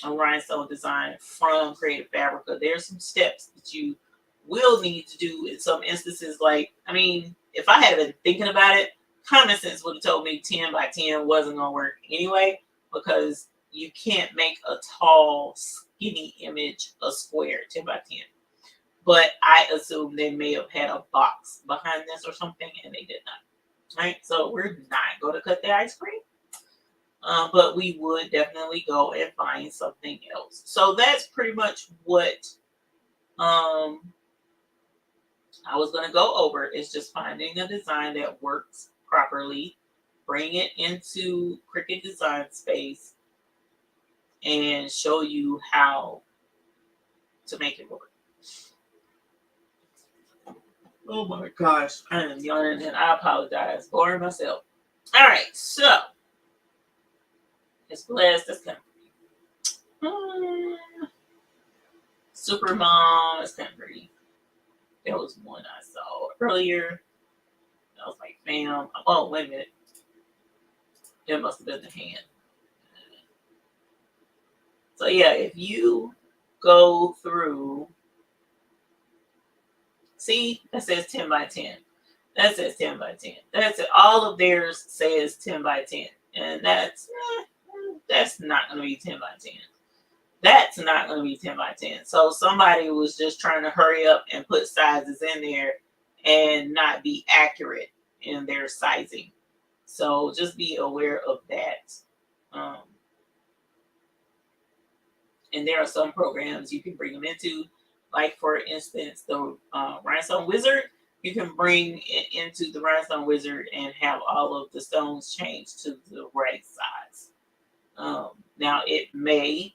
a rhinestone design from Creative Fabrica. There's some steps that you will need to do in some instances. Like, if I had been thinking about it, common sense would have told me 10 by 10 wasn't going to work anyway, because you can't make a tall, skinny image a square 10 by 10. But I assume they may have had a box behind this or something, and they did not. Right? So we're not going to cut the ice cream. But we would definitely go and find something else. So that's pretty much what I was going to go over, is just finding a design that works properly, bring it into Cricut Design Space, and show you how to make it work. Oh my gosh, I am yawning and I apologize for myself. All right, so it's blessed. That's kind of Super Mom is kind of pretty. There was one I saw earlier. I was like, fam. Oh, wait a minute. It must have been the hand. So yeah, if you go through, see, that says 10 by 10. That says 10 by 10. That's it. All of theirs says 10 by 10. And that's not going to be 10 by 10. That's not going to be 10 by 10. So somebody was just trying to hurry up and put sizes in there and not be accurate in their sizing. So just be aware of that. And there are some programs you can bring them into, like for instance, the Rhinestone Wizard. You can bring it into the Rhinestone Wizard and have all of the stones changed to the right size. Now it may,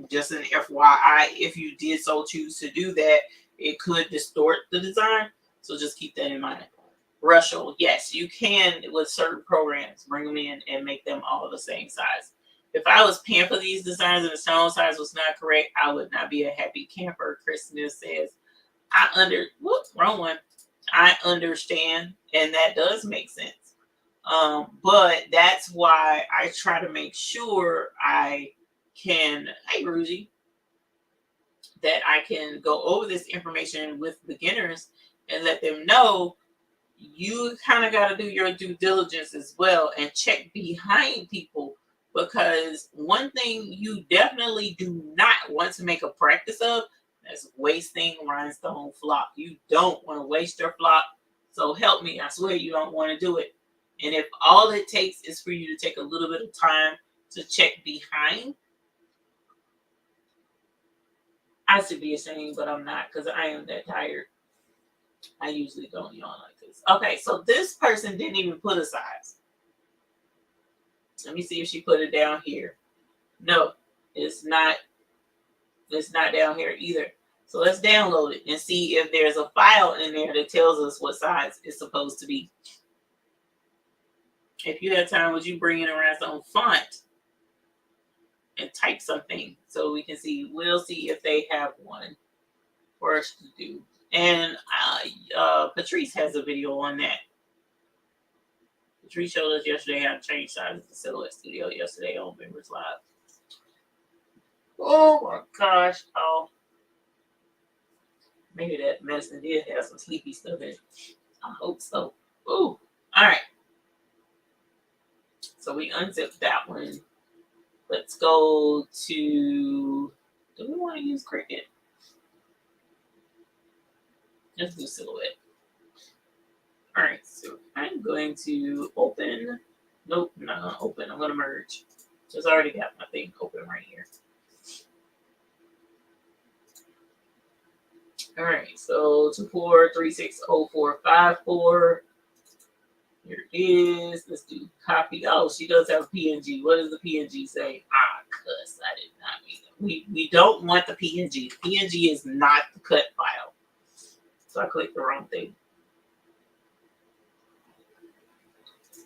just an FYI, if you did so choose to do that, it could distort the design. So just keep that in mind. Rushel, yes, you can with certain programs bring them in and make them all the same size. If I was paying for these designs and the stone size was not correct, I would not be a happy camper. Christina says, wrong one. I understand, and that does make sense. But that's why I try to make sure I can, hey Ruji, that I can go over this information with beginners and let them know you kind of got to do your due diligence as well and check behind people, because one thing you definitely do not want to make a practice of is wasting rhinestone flock. You don't want to waste your flock. So help me. I swear you don't want to do it. And if all it takes is for you to take a little bit of time to check behind, I should be ashamed, but I'm not, because I am that tired. I usually don't yawn like this. Okay, so this person didn't even put a size. Let me see if she put it down here. No, It's not down here either. So let's download it and see if there's a file in there that tells us what size it's supposed to be. If you have time, would you bring in a Rhinestone font and type something so we can see? We'll see if they have one for us to do. And Patrice has a video on that. Patrice showed us yesterday how to change sizes in Silhouette Studio yesterday on Members Live. Oh my gosh. Oh. Maybe that medicine did have some sleepy stuff in it. I hope so. Ooh. All right. So we unzipped that one. Let's go to, do we want to use Cricut? Let's do Silhouette. All right, so I'm going to open. Nope, I'm not gonna open. I'm gonna merge. Just already got my thing open right here. All right, so 24360454. Here it is. Let's do copy. Oh, she does have a PNG. What does the PNG say? Ah, cuss. I did not mean it. We don't want the PNG. The PNG is not the cut file. So I clicked the wrong thing.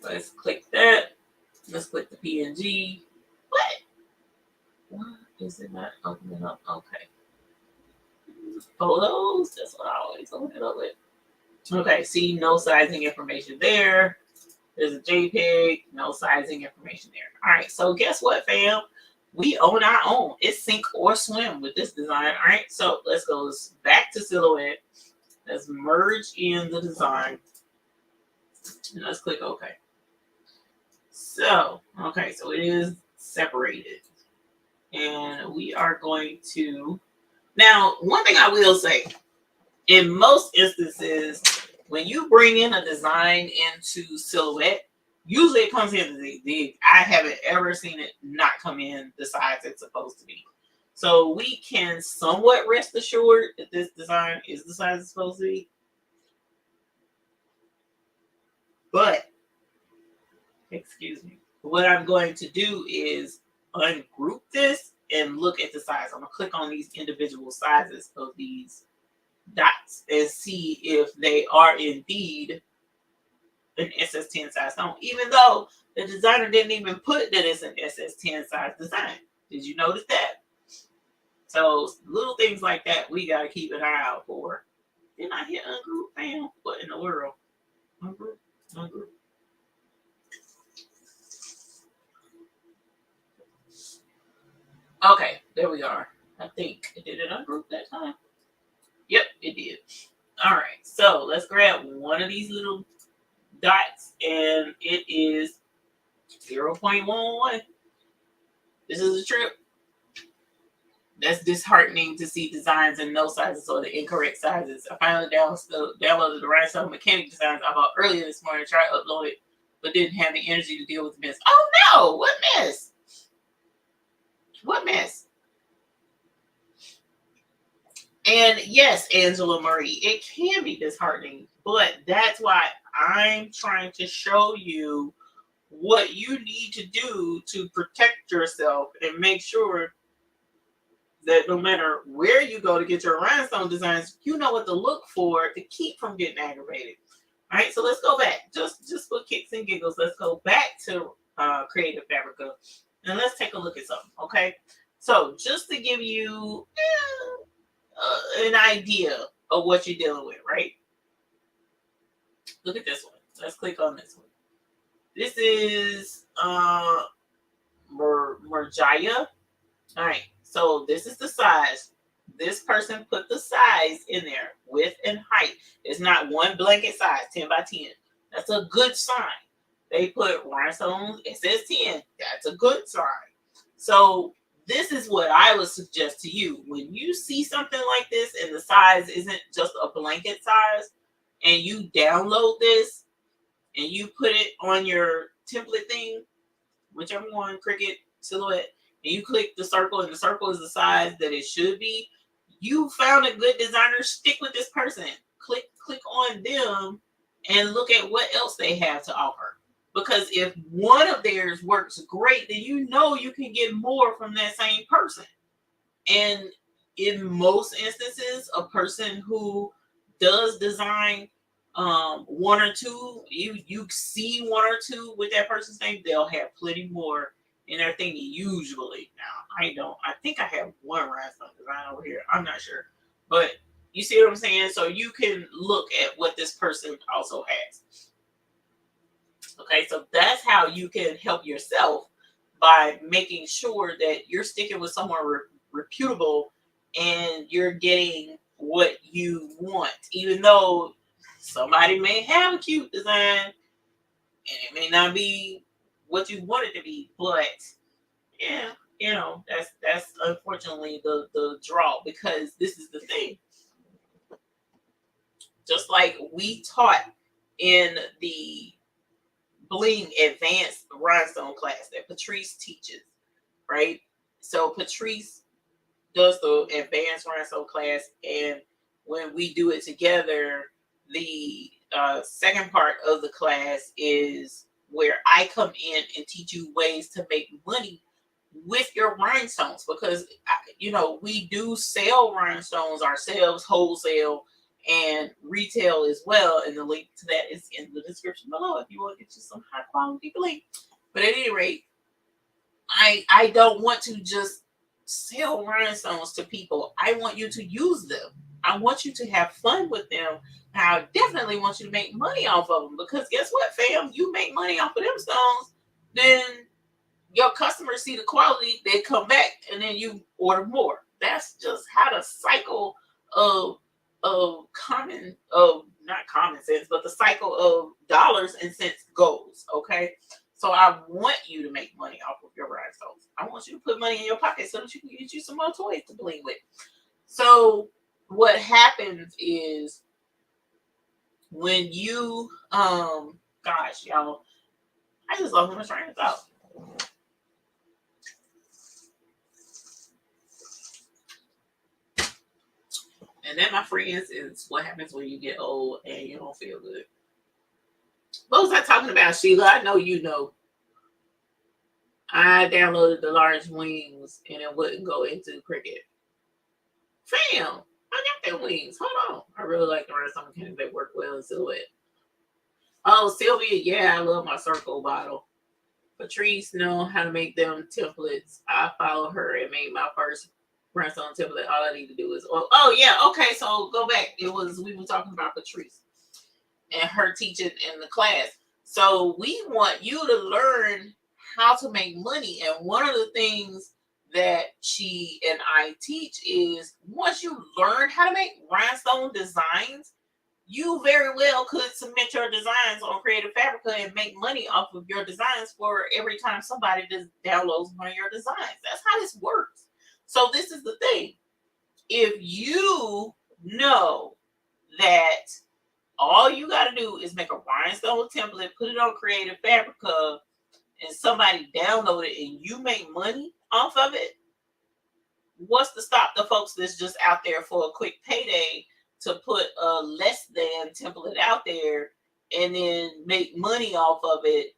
Let's click that. Let's click the PNG. What? Why is it not opening up? Okay. Photos. That's what I always open it up with. Okay, see, no sizing information there. There's a JPEG, no sizing information there. All right, so guess what, fam? We own our own. It's sink or swim with this design. All right, so let's go back to Silhouette. Let's merge in the design. And let's click OK. So, okay, so it is separated. And we are going to... Now, one thing I will say, in most instances, when you bring in a design into Silhouette, usually it comes in the I haven't ever seen it not come in the size it's supposed to be. So we can somewhat rest assured that this design is the size it's supposed to be. But, excuse me, what I'm going to do is ungroup this and look at the size. I'm going to click on these individual sizes of these dots and see if they are indeed an SS10 size stone, even though the designer didn't even put that it's an SS10 size design. Did you notice that? So little things like that we got to keep an eye out for. Didn't I hit ungroup, fam? What in the world? Ungroup, ungroup. Okay, there we are. I think it did it ungroup that time. Yep, it did. All right, so let's grab one of these little dots, and it is 0.11. This is a trip. That's disheartening to see designs and no sizes or the incorrect sizes. I finally downloaded the Rhinestone Mechanic designs I bought earlier this morning, tried to upload it, but didn't have the energy to deal with the mess. Oh no, what mess? What mess? And yes, Angela Marie, it can be disheartening, but that's why I'm trying to show you what you need to do to protect yourself and make sure that no matter where you go to get your rhinestone designs, you know what to look for to keep from getting aggravated. All right, so let's go back. Just for kicks and giggles, let's go back to Creative Fabrica and let's take a look at something, okay? So just to give you an idea of what you're dealing with, right? Look at this one. Let's click on this one. This is Merjaya. All right, so this is the size. This person put the size in there, width and height. It's not one blanket size, 10 by 10. That's a good sign. They put rhinestones, it says 10. That's a good sign. So this is what I would suggest to you. When you see something like this and the size isn't just a blanket size, and you download this and you put it on your template thing, whichever one, Cricut, Silhouette, and you click the circle and the circle is the size that it should be, you found a good designer. Stick with this person. Click on them and look at what else they have to offer. Because if one of theirs works great, then you know you can get more from that same person. And in most instances, a person who does design one or two, you see one or two with that person's name, they'll have plenty more in their thing usually. Now I think I have one rhinestone design over here. I'm not sure. But you see what I'm saying? So you can look at what this person also has. Okay, so that's how you can help yourself by making sure that you're sticking with someone reputable and you're getting what you want, even though somebody may have a cute design and it may not be what you want it to be. But yeah, that's unfortunately the draw, because this is the thing. Just like we taught in the Bling advanced rhinestone class that Patrice teaches, right? So Patrice does the advanced rhinestone class, and when we do it together, the second part of the class is where I come in and teach you ways to make money with your rhinestones, because we do sell rhinestones ourselves wholesale and retail as well, and the link to that is in the description below if you want to get you some high quality bling. But at any rate, I don't want to just sell rhinestones to people. I want you to use them. I want you to have fun with them. And I definitely want you to make money off of them, because guess what, fam? You make money off of them stones, then your customers see the quality, they come back, and then you order more. That's just how the cycle of not common sense, but the cycle of dollars and cents goes. Okay, so I want you to make money off of your rhinestones. I want you to put money in your pocket so that you can get you some more toys to bling with. So what happens is when you gosh, y'all, I just love my train of thought. And then, my friends, is what happens when you get old and you don't feel good. What was I talking about, Sheila? I know you know. I downloaded the large wings and it wouldn't go into Cricut. Fam, I got them wings. Hold on. I really like the Rhinestone Mechanic. They work well in silhouette. Oh, Sylvia, yeah, I love my circle bottle. Patrice know how to make them templates. I follow her and made my first Rhinestone template. All I need to do is yeah, okay, so go back. We were talking about Patrice and her teaching in the class. So we want you to learn how to make money. And one of the things that she and I teach is, once you learn how to make rhinestone designs, you very well could submit your designs on Creative Fabrica and make money off of your designs for every time somebody just downloads one of your designs. That's how this works. So this is the thing. If you know that all you got to do is make a rhinestone template, put it on Creative Fabrica, and somebody download it and you make money off of it, what's to stop the folks that's just out there for a quick payday to put a less than template out there and then make money off of it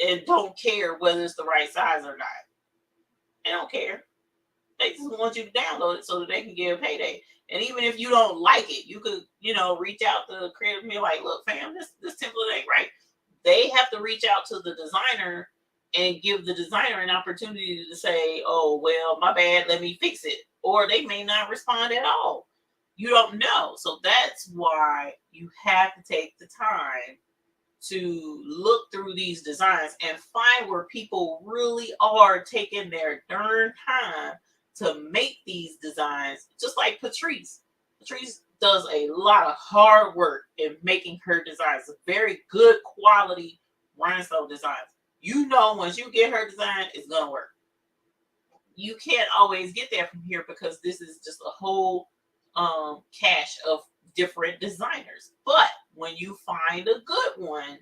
and don't care whether it's the right size or not? They don't care. They just want you to download it so that they can get a payday. And even if you don't like it, you could, reach out to Creative and be like, look, fam, this template ain't right. They have to reach out to the designer and give the designer an opportunity to say, oh, well, my bad, let me fix it. Or they may not respond at all. You don't know. So that's why you have to take the time to look through these designs and find where people really are taking their darn time to make these designs. Just like Patrice. Patrice does a lot of hard work in making her designs, very good quality rhinestone designs. Once you get her design, it's gonna work. You can't always get there from here because this is just a whole cache of different designers. But when you find a good one,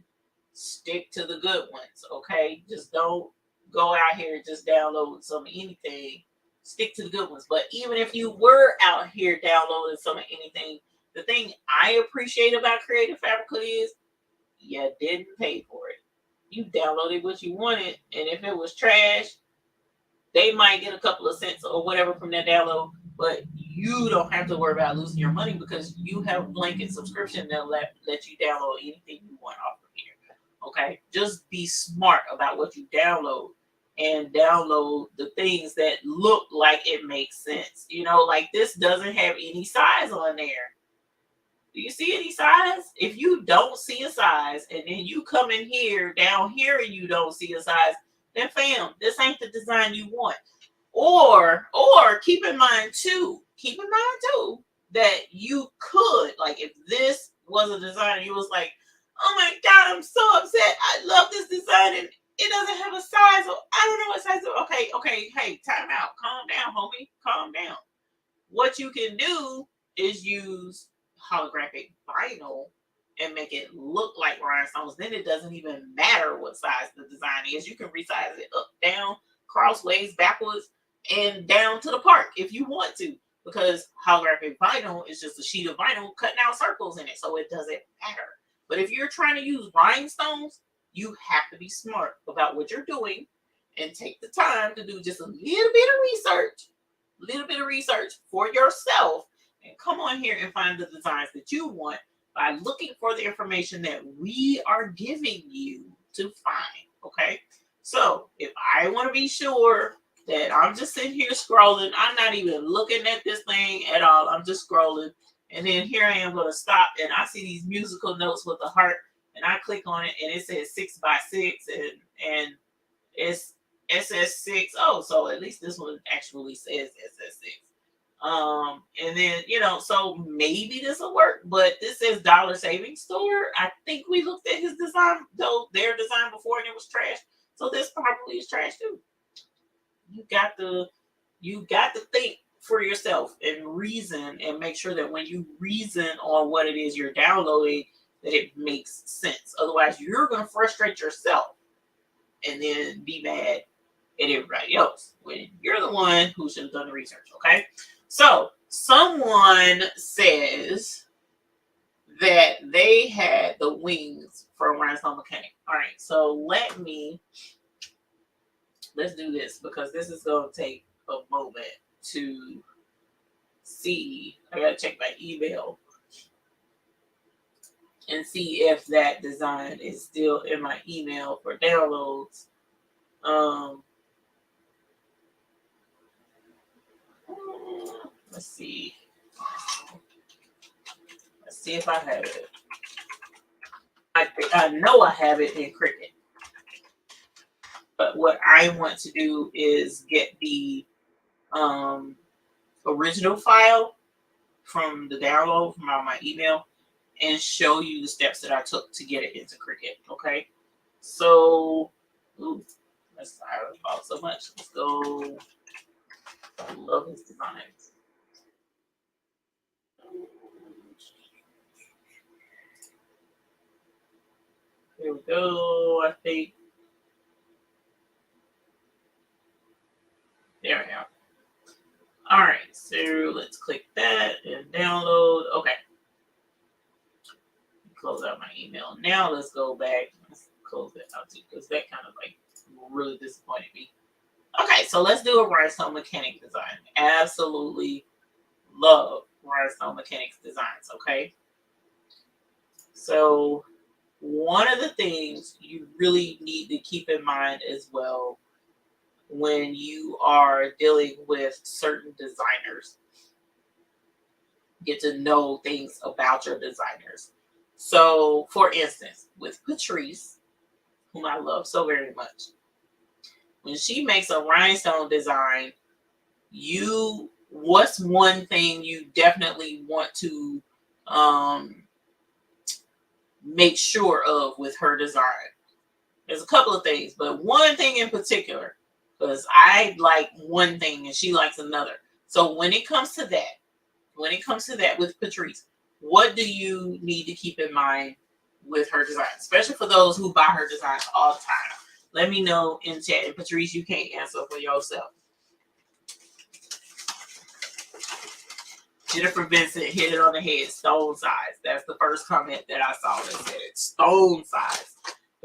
stick to the good ones. Okay, just don't go out here and just download some anything. Stick to the good ones. But even if you were out here downloading some of anything, the thing I appreciate about Creative Fabrica is you didn't pay for it. You downloaded what you wanted, and if it was trash, they might get a couple of cents or whatever from that download, but you don't have to worry about losing your money because you have a blanket subscription that'll let you download anything you want off of here. Okay? Just be smart about what you download and download the things that look like it makes sense. You know, like this doesn't have any size on there. Do you see any size? If you don't see a size and then you come in here, down here, and you don't see a size, then fam, this ain't the design you want. Or keep in mind too, that you could, like if this was a design and you was like, oh my God, I'm so upset. I love this design and it doesn't have a size. Or I don't know what size. Okay. Hey, time out. Calm down, homie. Calm down. What you can do is use holographic vinyl and make it look like rhinestones. Then it doesn't even matter what size the design is. You can resize it up, down, crossways, backwards, and down to the park if you want to, because holographic vinyl is just a sheet of vinyl cutting out circles in it, so it doesn't matter. But if you're trying to use rhinestones, you have to be smart about what you're doing and take the time to do just a little bit of research for yourself, and come on here and find the designs that you want by looking for the information that we are giving you to find. Okay, so if I want to be sure that I'm just sitting here scrolling, I'm not even looking at this thing at all, I'm just scrolling, and then here I am going to stop and I see these musical notes with the heart, and I click on it and it says 6x6 and it's SS6. Oh, so at least this one actually says SS6. And then, you know, so maybe this will work, but this says Dollar Savings Store. I think we looked at his design, though, their design before, and it was trash. So this probably is trash too. You got to think for yourself and reason, and make sure that when you reason on what it is you're downloading, that it makes sense. Otherwise, you're going to frustrate yourself and then be mad at everybody else when you're the one who should have done the research. Okay, so someone says that they had the wings from Rhinestone Mechanic. All right, so let's do this, because this is going to take a moment to see. I gotta check my email and see if that design is still in my email for downloads. Let's see. Let's see if I have it. I know I have it in Cricut. But what I want to do is get the original file from the download from my email and show you the steps that I took to get it into Cricut. Okay, so that's about so much. Let's go. I love his designs. Here we go. I think there we go. All right, so let's click that and download. Okay. Close out my email. Now let's go back. Let's close that out too, because that kind of like really disappointed me. Okay, so let's do a Rhinestone Mechanic design. Absolutely love Rhinestone Mechanic's designs. Okay, so one of the things you really need to keep in mind as well when you are dealing with certain designers, get to know things about your designers. So, for instance, with Patrice, whom I love so very much, when she makes a rhinestone design, what's one thing you definitely want to make sure of with her design? There's a couple of things, but one thing in particular, because I like one thing and she likes another. So when it comes to that with Patrice, what do you need to keep in mind with her design, especially for those who buy her designs all the time? Let me know in chat. And Patrice, you can't answer for yourself. Jennifer Vincent hit it on the head. Stone size. That's the first comment that I saw that said it. Stone size.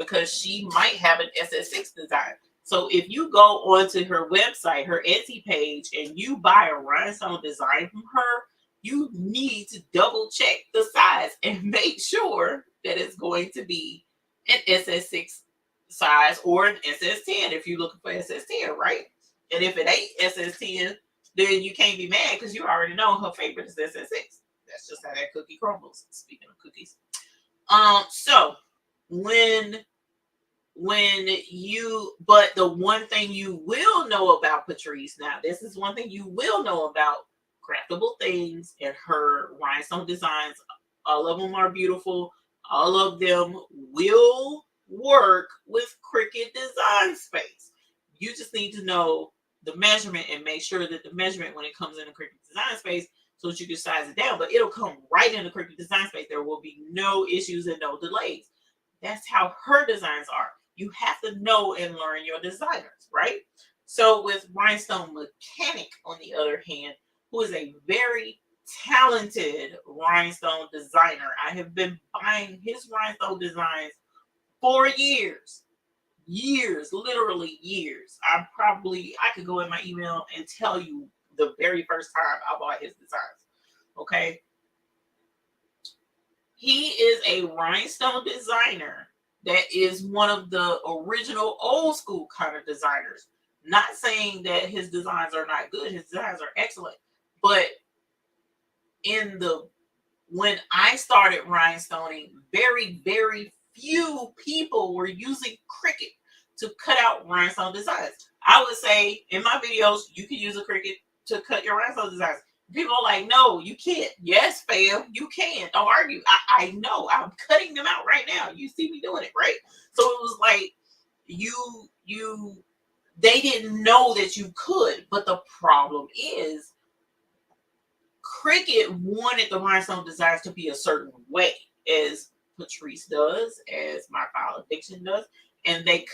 because she might have an SS6 design. So if you go onto her website, her Etsy page, and you buy a rhinestone design from her, you need to double check the size and make sure that it's going to be an SS6 size or an SS10 if you're looking for SS10, right? And if it ain't SS10, then you can't be mad because you already know her favorite is SS6. That's just how that cookie crumbles. Speaking of cookies. So but the one thing you will know about Patrice, now this is one thing you will know about Craftable Things and her rhinestone designs. All of them are beautiful. All of them will work with Cricut Design Space. You just need to know the measurement and make sure that the measurement when it comes in the Cricut Design Space so that you can size it down, but it'll come right in the Cricut Design Space. There will be no issues and no delays. That's how her designs are. You have to know and learn your designers, right? So with Rhinestone Mechanic, on the other hand, who is a very talented rhinestone designer. I have been buying his rhinestone designs for years, literally years. I could go in my email and tell you the very first time I bought his designs. Okay. He is a rhinestone designer that is one of the original old school kind of designers. Not saying that his designs are not good. His designs are excellent. But when I started rhinestoning, very, very few people were using Cricut to cut out rhinestone designs. I would say in my videos, you can use a Cricut to cut your rhinestone designs. People are like, no, you can't. Yes, fam, you can. Don't argue. I know. I'm cutting them out right now. You see me doing it, right? So it was like they didn't know that you could. But the problem is Cricut wanted the rhinestone designs to be a certain way, as Patrice does, as my file of fiction does, and they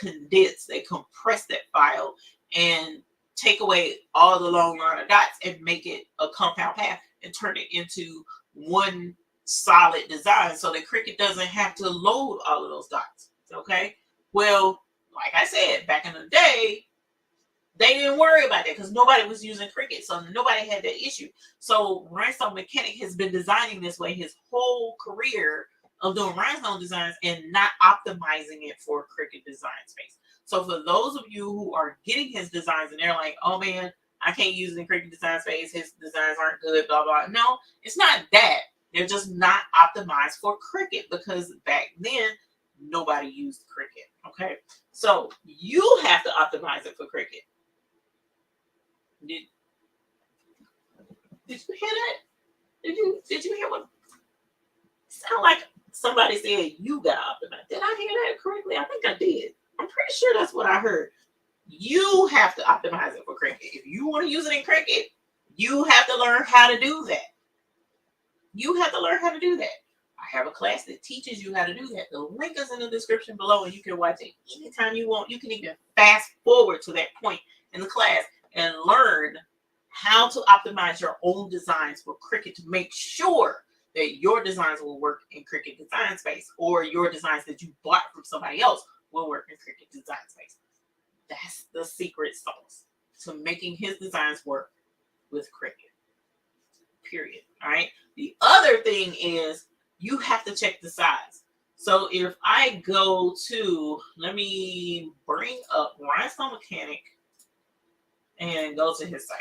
compress that file and take away all the long line of dots and make it a compound path and turn it into one solid design so that Cricut doesn't have to load all of those dots. Okay. Well, like I said, back in the day, they didn't worry about that because nobody was using Cricut. So nobody had that issue. So Rhinestone Mechanic has been designing this way his whole career of doing rhinestone designs and not optimizing it for Cricut Design Space. So for those of you who are getting his designs and they're like, oh man, I can't use it in Cricut Design Space. His designs aren't good, blah, blah. No, it's not that. They're just not optimized for Cricut because back then, nobody used Cricut, okay? So you have to optimize it for Cricut. Did you hear that? Did you hear what? It sounded like somebody said you got optimized. Did I hear that correctly? I think I did. I'm pretty sure that's what I heard. You have to optimize it for Cricut. If you want to use it in Cricut, you have to learn how to do that. You have to learn how to do that. I have a class that teaches you how to do that. The link is in the description below and you can watch it anytime you want. You can even fast forward to that point in the class and learn how to optimize your own designs for Cricut to make sure that your designs will work in Cricut Design Space or your designs that you bought from somebody else will work in Cricut Design Space. That's the secret sauce to making his designs work with Cricut. Period. All right. The other thing is you have to check the size. So if I go to, let me bring up Rhinestone Mechanic and go to his site.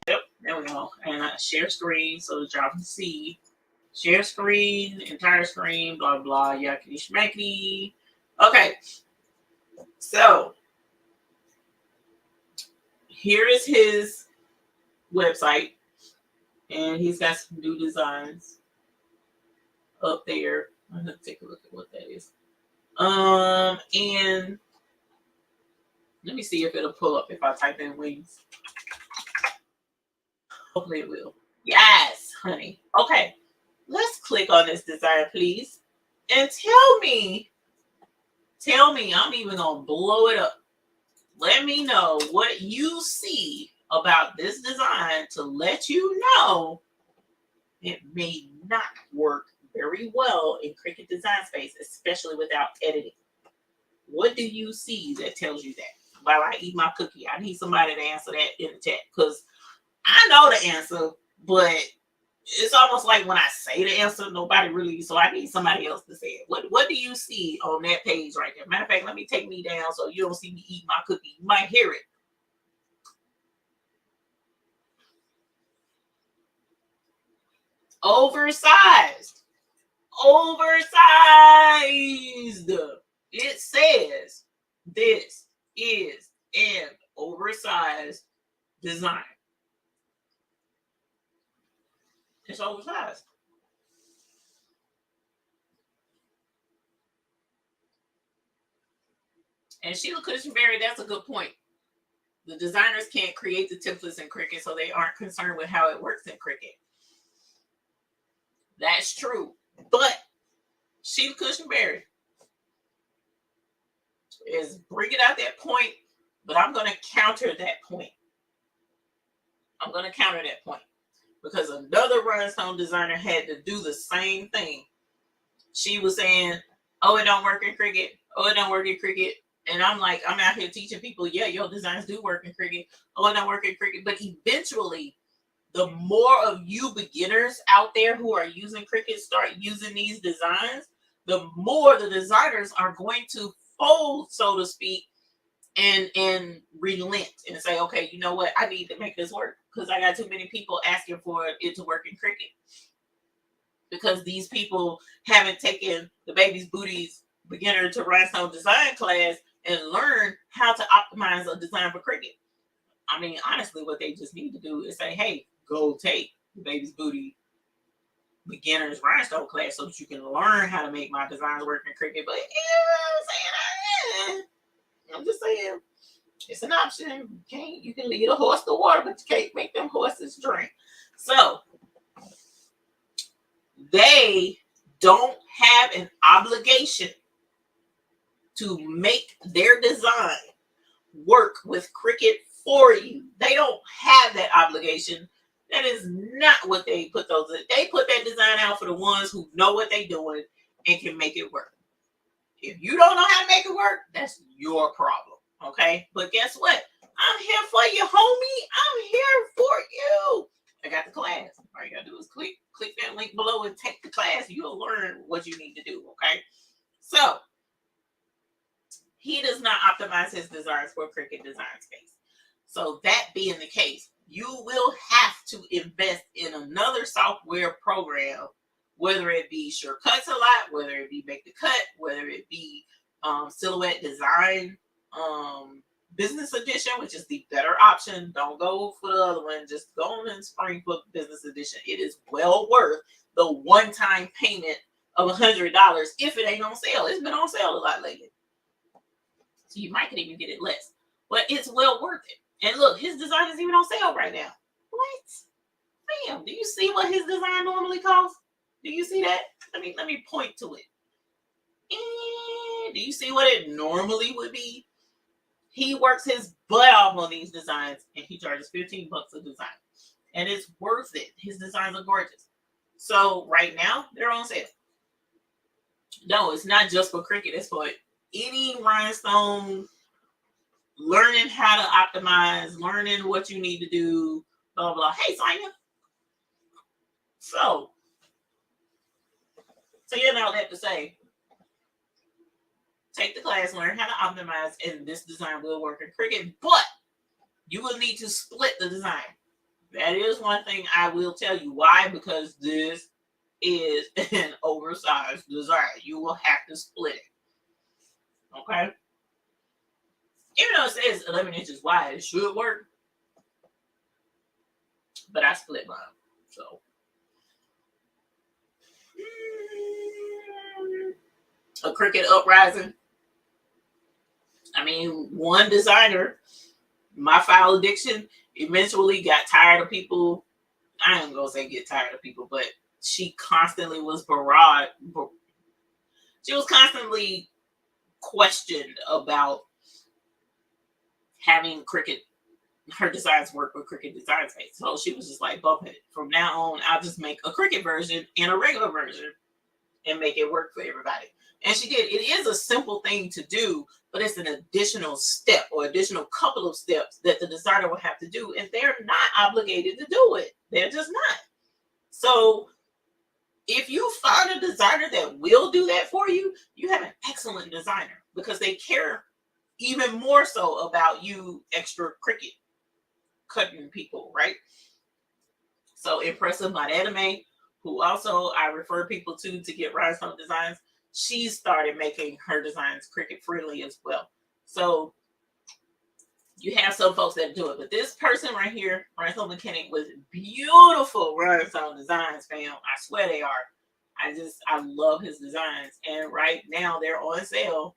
Yep, there we go. And I share screen so that y'all can see. Share screen, entire screen, blah, blah, yakety schmackety. Okay. So here is his website. And he's got some new designs up there. I'm gonna take a look at what that is. And let me see if it'll pull up if I type in wings. Hopefully it will. Yes, honey. Okay. Let's click on this design, please. And tell me, I'm even gonna blow it up. Let me know what you see about this design to let you know it may not work very well in Cricut Design Space, especially without editing. What do you see that tells you that? While I eat my cookie, I need somebody to answer that in the chat, because I know the answer, but it's almost like when I say the answer, nobody really, so I need somebody else to say it. What do you see on that page right there? Matter of fact, let me take me down so you don't see me eat my cookie. You might hear it. Oversized. Oversized. It says this is an oversized design. It's oversized. And Sheila Cushionberry, that's a good point. The designers can't create the templates in Cricut, so they aren't concerned with how it works in Cricut. That's true. But Sheila Cushionberry is bringing out that point, but I'm going to counter that point. I'm going to counter that point because another Rhinestone designer had to do the same thing. She was saying, oh, it don't work in Cricut. Oh, it don't work in Cricut. And I'm like, I'm out here teaching people, yeah, your designs do work in Cricut. Oh, it don't work in Cricut. But eventually, the more of you beginners out there who are using Cricut start using these designs, the more the designers are going to fold, so to speak, and relent and say, okay, you know what? I need to make this work because I got too many people asking for it to work in Cricut. Because these people haven't taken the Baby's Booties beginner to Rhinestone design class and learn how to optimize a design for Cricut. I mean, honestly, what they just need to do is say, hey, go take the Baby's Booty beginner's Rhinestone class so that you can learn how to make my designs work in Cricut. But I'm just saying, it's an option. You can lead a horse to water, but you can't make them horses drink. So they don't have an obligation to make their design work with Cricut for you. They don't have that obligation. That is not what they put those in. They put that design out for the ones who know what they're doing and can make it work. If you don't know how to make it work, that's your problem. Okay? But guess what? I'm here for you, homie. I'm here for you. I got the class. All you gotta do is click that link below and take the class. You'll learn what you need to do. Okay? So he does not optimize his designs for Cricut Design Space. So that being the case, you will have to invest in another software program, whether it be Shortcuts a lot, whether it be Make the Cut, whether it be Silhouette Design Business Edition, which is the better option. Don't go for the other one. Just go on and spring for Business Edition. It is well worth the one-time payment of $100 if it ain't on sale. It's been on sale a lot lately. So you might even get it less. But it's well worth it. And look, his design is even on sale right now. What? Damn, do you see what his design normally costs? Do you see that? Let me point to it. And do you see what it normally would be? He works his butt off on these designs and he charges $15 a design. And it's worth it. His designs are gorgeous. So right now, they're on sale. No, it's not just for Cricut. It's for any Rhinestone, learning how to optimize, learning what you need to do, blah, blah. Hey, Sonia. So you know that to say, take the class, learn how to optimize, and this design will work in Cricut, but you will need to split the design. That is one thing I will tell you. Why? Because this is an oversized design. You will have to split it. Okay? Even though it says 11 inches wide, it should work. But I split mine. So. A Cricut Uprising. I mean, one designer, my file addiction, eventually got tired of people. I ain't gonna say get tired of people, but she constantly was barraged. She was constantly questioned about having Cricut, her designs work with Cricut Design Space. So she was just like, bump it. From now on, I'll just make a Cricut version and a regular version. and make it work for everybody. And she did. It is a simple thing to do, but it's an additional step or additional couple of steps that the designer will have to do, and they're not obligated to do it. They're just not. So if you find a designer that will do that for you, you have an excellent designer, because they care even more so about you extra Cricut cutting people, right? So Impressive by Anime, who also I refer people to get Rhinestone designs, she started making her designs Cricut friendly as well. So you have some folks that do it, but this person right here, Rhinestone Mechanic, with beautiful Rhinestone designs, fam. I swear they are. I love his designs, and right now they're on sale,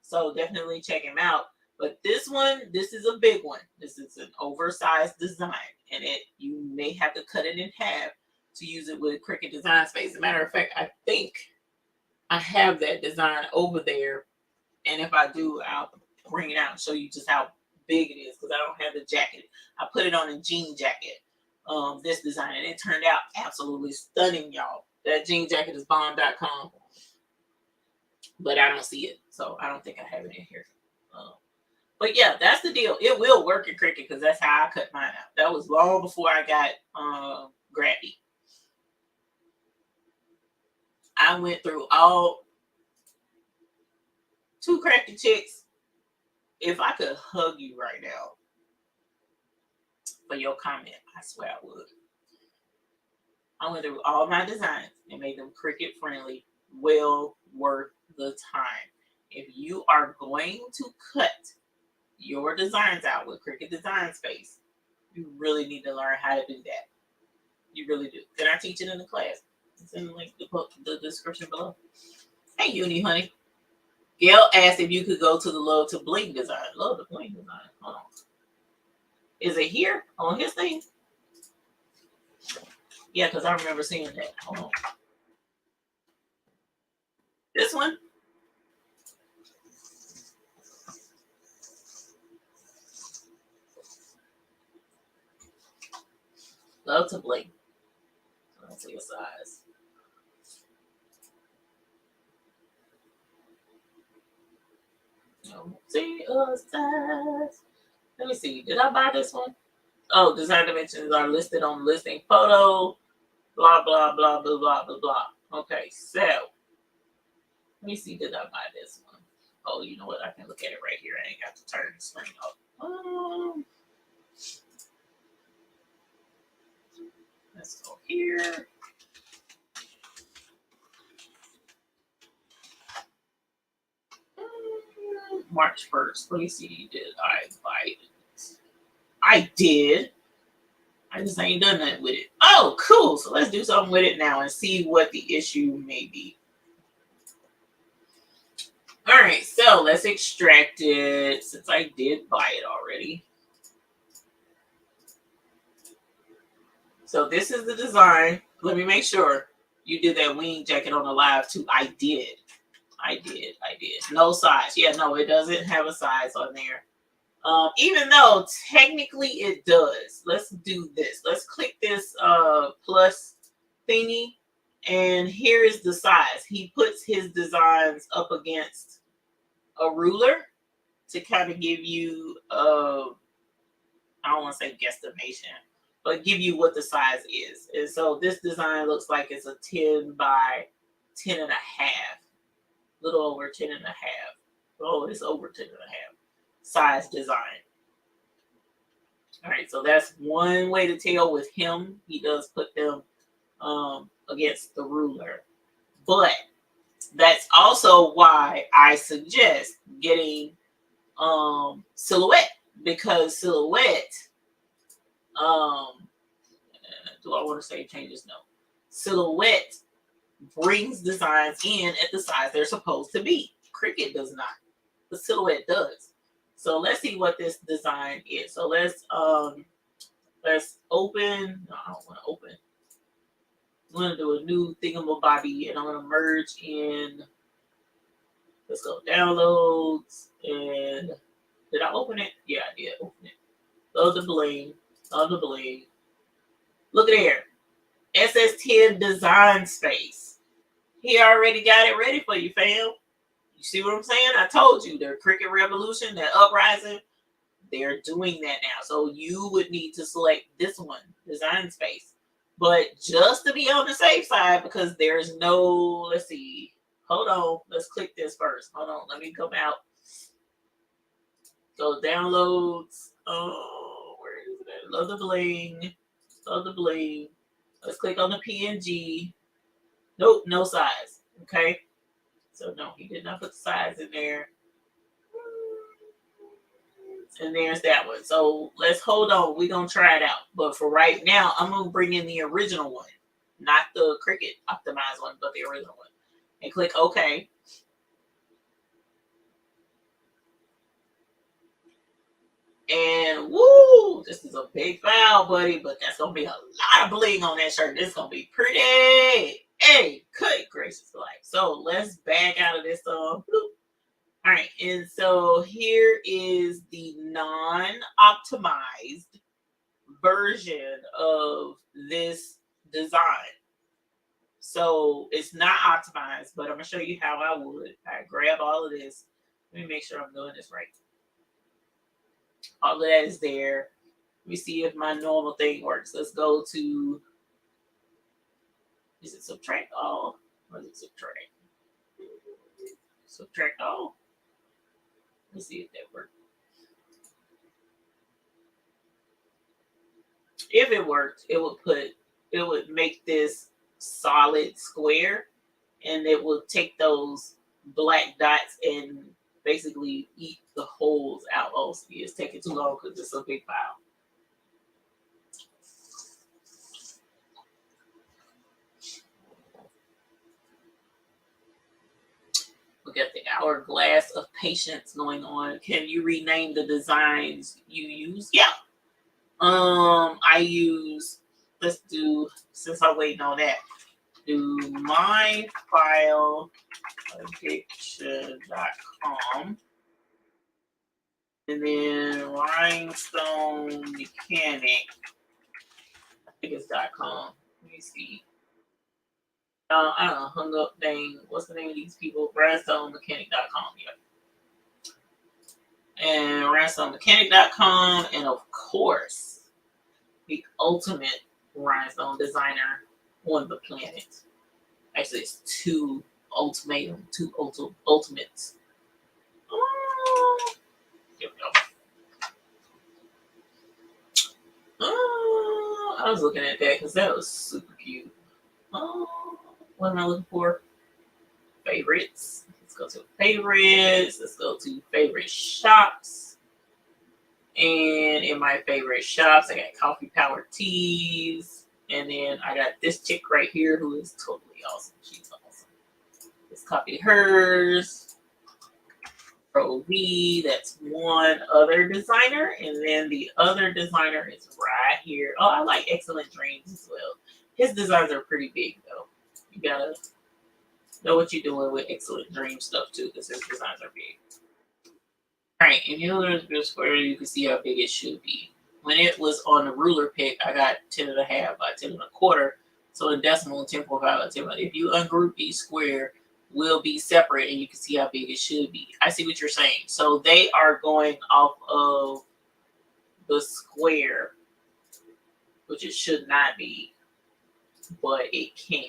so definitely check him out. But this is a big one. This is an oversized design, and you may have to cut it in half to use it with Cricut Design Space. As a matter of fact, I think I have that design over there, and if I do, I'll bring it out and show you just how big it is, because I don't have the jacket. I put it on a jean jacket, this design, and it turned out absolutely stunning, y'all. That jean jacket is bomb.com, but I don't see it, so I don't think I have it in here. But yeah, that's the deal. It will work in Cricut, because that's how I cut mine out. That was long before I got Grabby. I went through all two crafty chicks. If I could hug you right now for your comment, I swear I would. I went through all my designs and made them Cricut friendly. Well worth the time. If you are going to cut your designs out with Cricut Design Space, you really need to learn how to do that. You really do. Then I teach it in the class. It's in the description below. Hey, Uni, honey. Gail asked if you could go to the Love to Bling design. Love to Bling design. Hold on. Is it here on his thing? Yeah, because I remember seeing that. Hold on. This one? Love to Bling. Let's see a size. See a size. Let me see. Did I buy this one? Oh, design dimensions are listed on listing photo. Blah, blah, blah, blah, blah, blah, blah. Okay, so let me see. Did I buy this one? Oh, you know what? I can look at it right here. I ain't got to turn the screen off. Let's go here. March 1st. Let me see. Did I buy it? I did. I just ain't done nothing with it. Oh, cool. So let's do something with it now and see what the issue may be. All right. So let's extract it, since I did buy it already. So this is the design. Let me make sure you did that wing jacket on the live too. I did. No size. Yeah, no, it doesn't have a size on there. Even though technically it does. Let's do this. Let's click this plus thingy, and here is the size. He puts his designs up against a ruler to kind of give you I don't want to say guesstimation, but give you what the size is. And so this design looks like it's a 10 by 10 and a half. Little over 10 and a half. Oh, it's over 10 and a half size design. All right, so that's one way to tell with him. He does put them against the ruler. But that's also why I suggest getting silhouette, because silhouette, do I want to say changes? No. Silhouette brings designs in at the size they're supposed to be. Cricut does not. The silhouette does. So let's see what this design is. So let's open. No, I don't want to open. I'm going to do a new thingamabobby, and I'm going to merge in. Let's go downloads. And did I open it? Yeah, I did open it. Love the bling. Love the bling. Look at there. SS10 design space. He already got it ready for you, fam. You see what I'm saying? I told you, the Cricut Revolution, that uprising, they're doing that now. So you would need to select this one, Design Space. But just to be on the safe side, because there's no, let's see, hold on, let's click this first. Hold on, let me come out. So downloads, oh, where is it? Love the bling, love the bling. Let's click on the PNG. Nope, no size. Okay. So no, he did not put the size in there. And there's that one. So let's hold on. We're going to try it out. But for right now, I'm going to bring in the original one. Not the Cricut optimized one, but the original one. And click OK. And woo, this is a big file, buddy. But that's going to be a lot of bling on that shirt. This is going to be pretty. Hey, good gracious life. So let's back out of this. All right. And so here is the non-optimized version of this design. So it's not optimized, but I'm going to show you how I would. I grab all of this. Let me make sure I'm doing this right. All of that is there. Let me see if my normal thing works. Let's go to, is it subtract all? Or is it subtract? Subtract all. Let's see if that works. If it worked, it would make this solid square, and it will take those black dots and basically eat the holes out. Oh, it's taking too long because it's a big file. We got the hourglass of patience going on. Can you rename the designs you use? Yeah. I use, let's do, since I'm waiting on that, do my file addiction.com, and then Rhinestone Mechanic, I think it's .com. Let me see. I don't know, hung up, dang, what's the name of these people? RhinestoneMechanic.com, yeah. And RhinestoneMechanic.com, and of course, the ultimate rhinestone designer on the planet. Actually, it's two ultimates. Here we go. I was looking at that because that was super cute. What am I looking for? Favorites. Let's go to favorites. Let's go to favorite shops. And in my favorite shops, I got coffee powered teas. And then I got this chick right here who is totally awesome. She's awesome. Let's copy hers. Pro V, that's one other designer. And then the other designer is right here. Oh, I like Excellent Dreams as well. His designs are pretty big though. You gotta know what you're doing with Excellent Dream stuff too, because his designs are big. All right, in the other square, you can see how big it should be. When it was on the ruler pick, I got 10.5 by 10.25. So in decimal, 10.5 by 10. If you ungroup each square, will be separate, and you can see how big it should be. I see what you're saying. So they are going off of the square, which it should not be, but it can.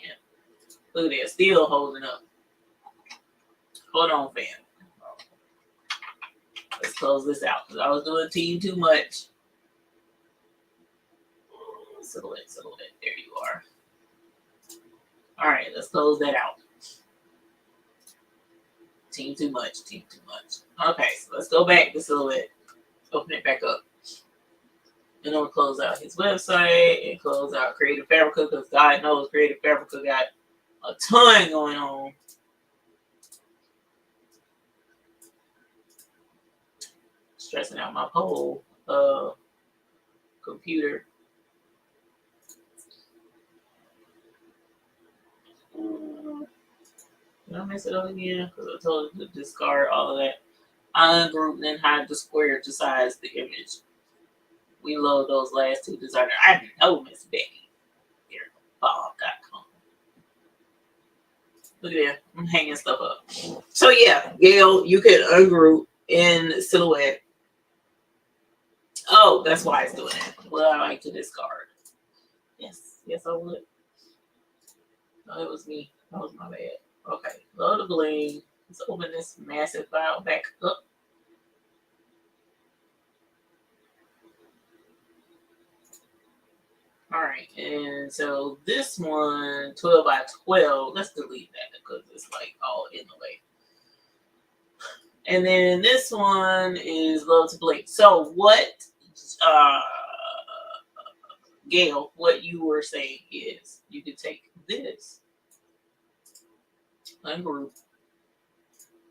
Look at that, still holding up. Hold on, fam. Let's close this out because I was doing to you too much. Silhouette. There you are. All right, let's close that out. Team too much. Okay, so let's go back to Silhouette. Open it back up. And then we'll close out his website and close out Creative Fabrica because God knows Creative Fabrica got a ton going on. Stressing out my whole computer. Did I mess it up again? Because I told you to discard all of that. I ungroup and then hide the square to size the image. We load those last two designers. I know Miss Becky. Here, Bob.com. Look at that. I'm hanging stuff up. So yeah, Gail, you can ungroup in Silhouette. Oh, that's why it's doing it. Well, I like to discard. Yes, yes, I would. No, it was me. That was my bad. Okay, load the bling. Let's open this massive file back up. All right, and so this one, 12 by 12, let's delete that because it's like all in the way. And then this one is low to blink. So what, Gail, what you were saying is you can take this, ungroup,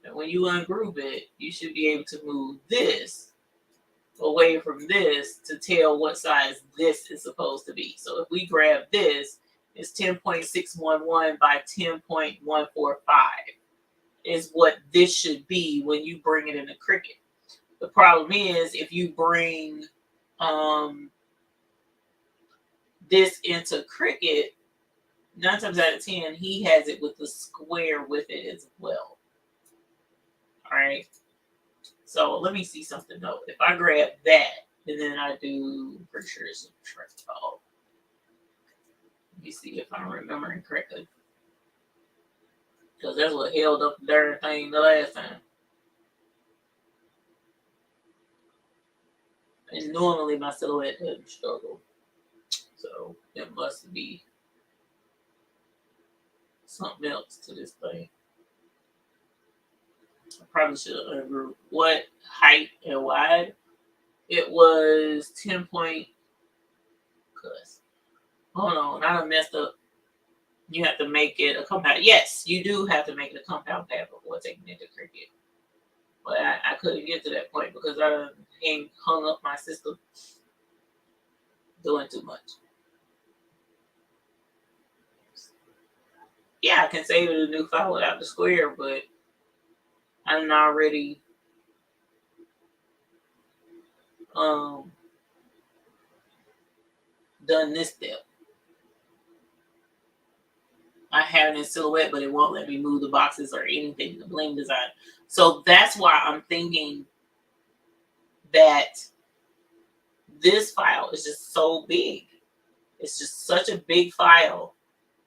and when you ungroup it, you should be able to move this away from this to tell what size this is supposed to be. So if we grab this, it's 10.611 by 10.145 is what this should be when you bring it into Cricut. The problem is if you bring this into Cricut, 9 times out of 10, he has it with the square with it as well. All right. So let me see something though. If I grab that and then I do, pretty sure it's subtract all. Let me see if I'm remembering correctly. Because that's what held up the darn thing the last time. And normally my Silhouette doesn't struggle. So it must be something else to this thing. I probably should have ungrouped what height and wide. It was 10 point. Hold on, I done messed up. You have to make it a compound. Yes, you do have to make it a compound pad before taking it to Cricut. But I couldn't get to that point because I hung up my system doing too much. Yeah, I can save it a new file without the square, but I'm already done this step. I have it in Silhouette, but it won't let me move the boxes or anything in the bling design. So that's why I'm thinking that this file is just so big. It's just such a big file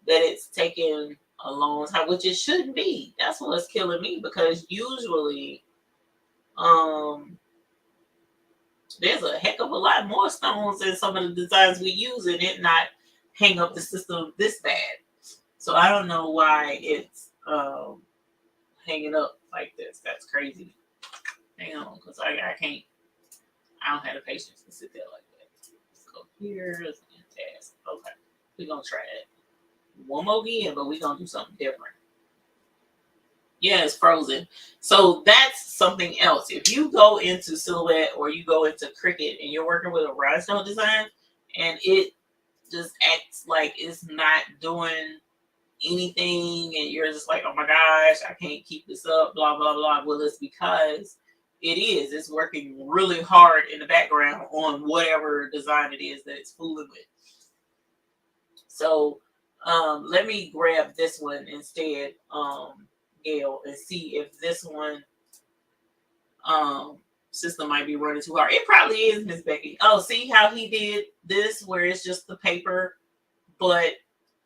that it's taken a long time, which it shouldn't be. That's what's killing me because usually there's a heck of a lot more stones in some of the designs we use and it not hang up the system this bad. So I don't know why it's hanging up like this. That's crazy. Hang on, because I can't. I don't have the patience to sit there like that. Let's go here. Let's task. Okay, we're gonna try it one more again, but we're gonna do something different. Yeah, it's frozen. So that's something else. If you go into Silhouette or you go into Cricut and you're working with a rhinestone design and it just acts like it's not doing anything and you're just like, oh my gosh, I can't keep this up, blah, blah, blah. Well, it's because it's working really hard in the background on whatever design it is that it's fooling with. So let me grab this one instead, Gail, and see if this one system might be running too hard. It probably is, Miss Becky. Oh, see how he did this where it's just the paper, but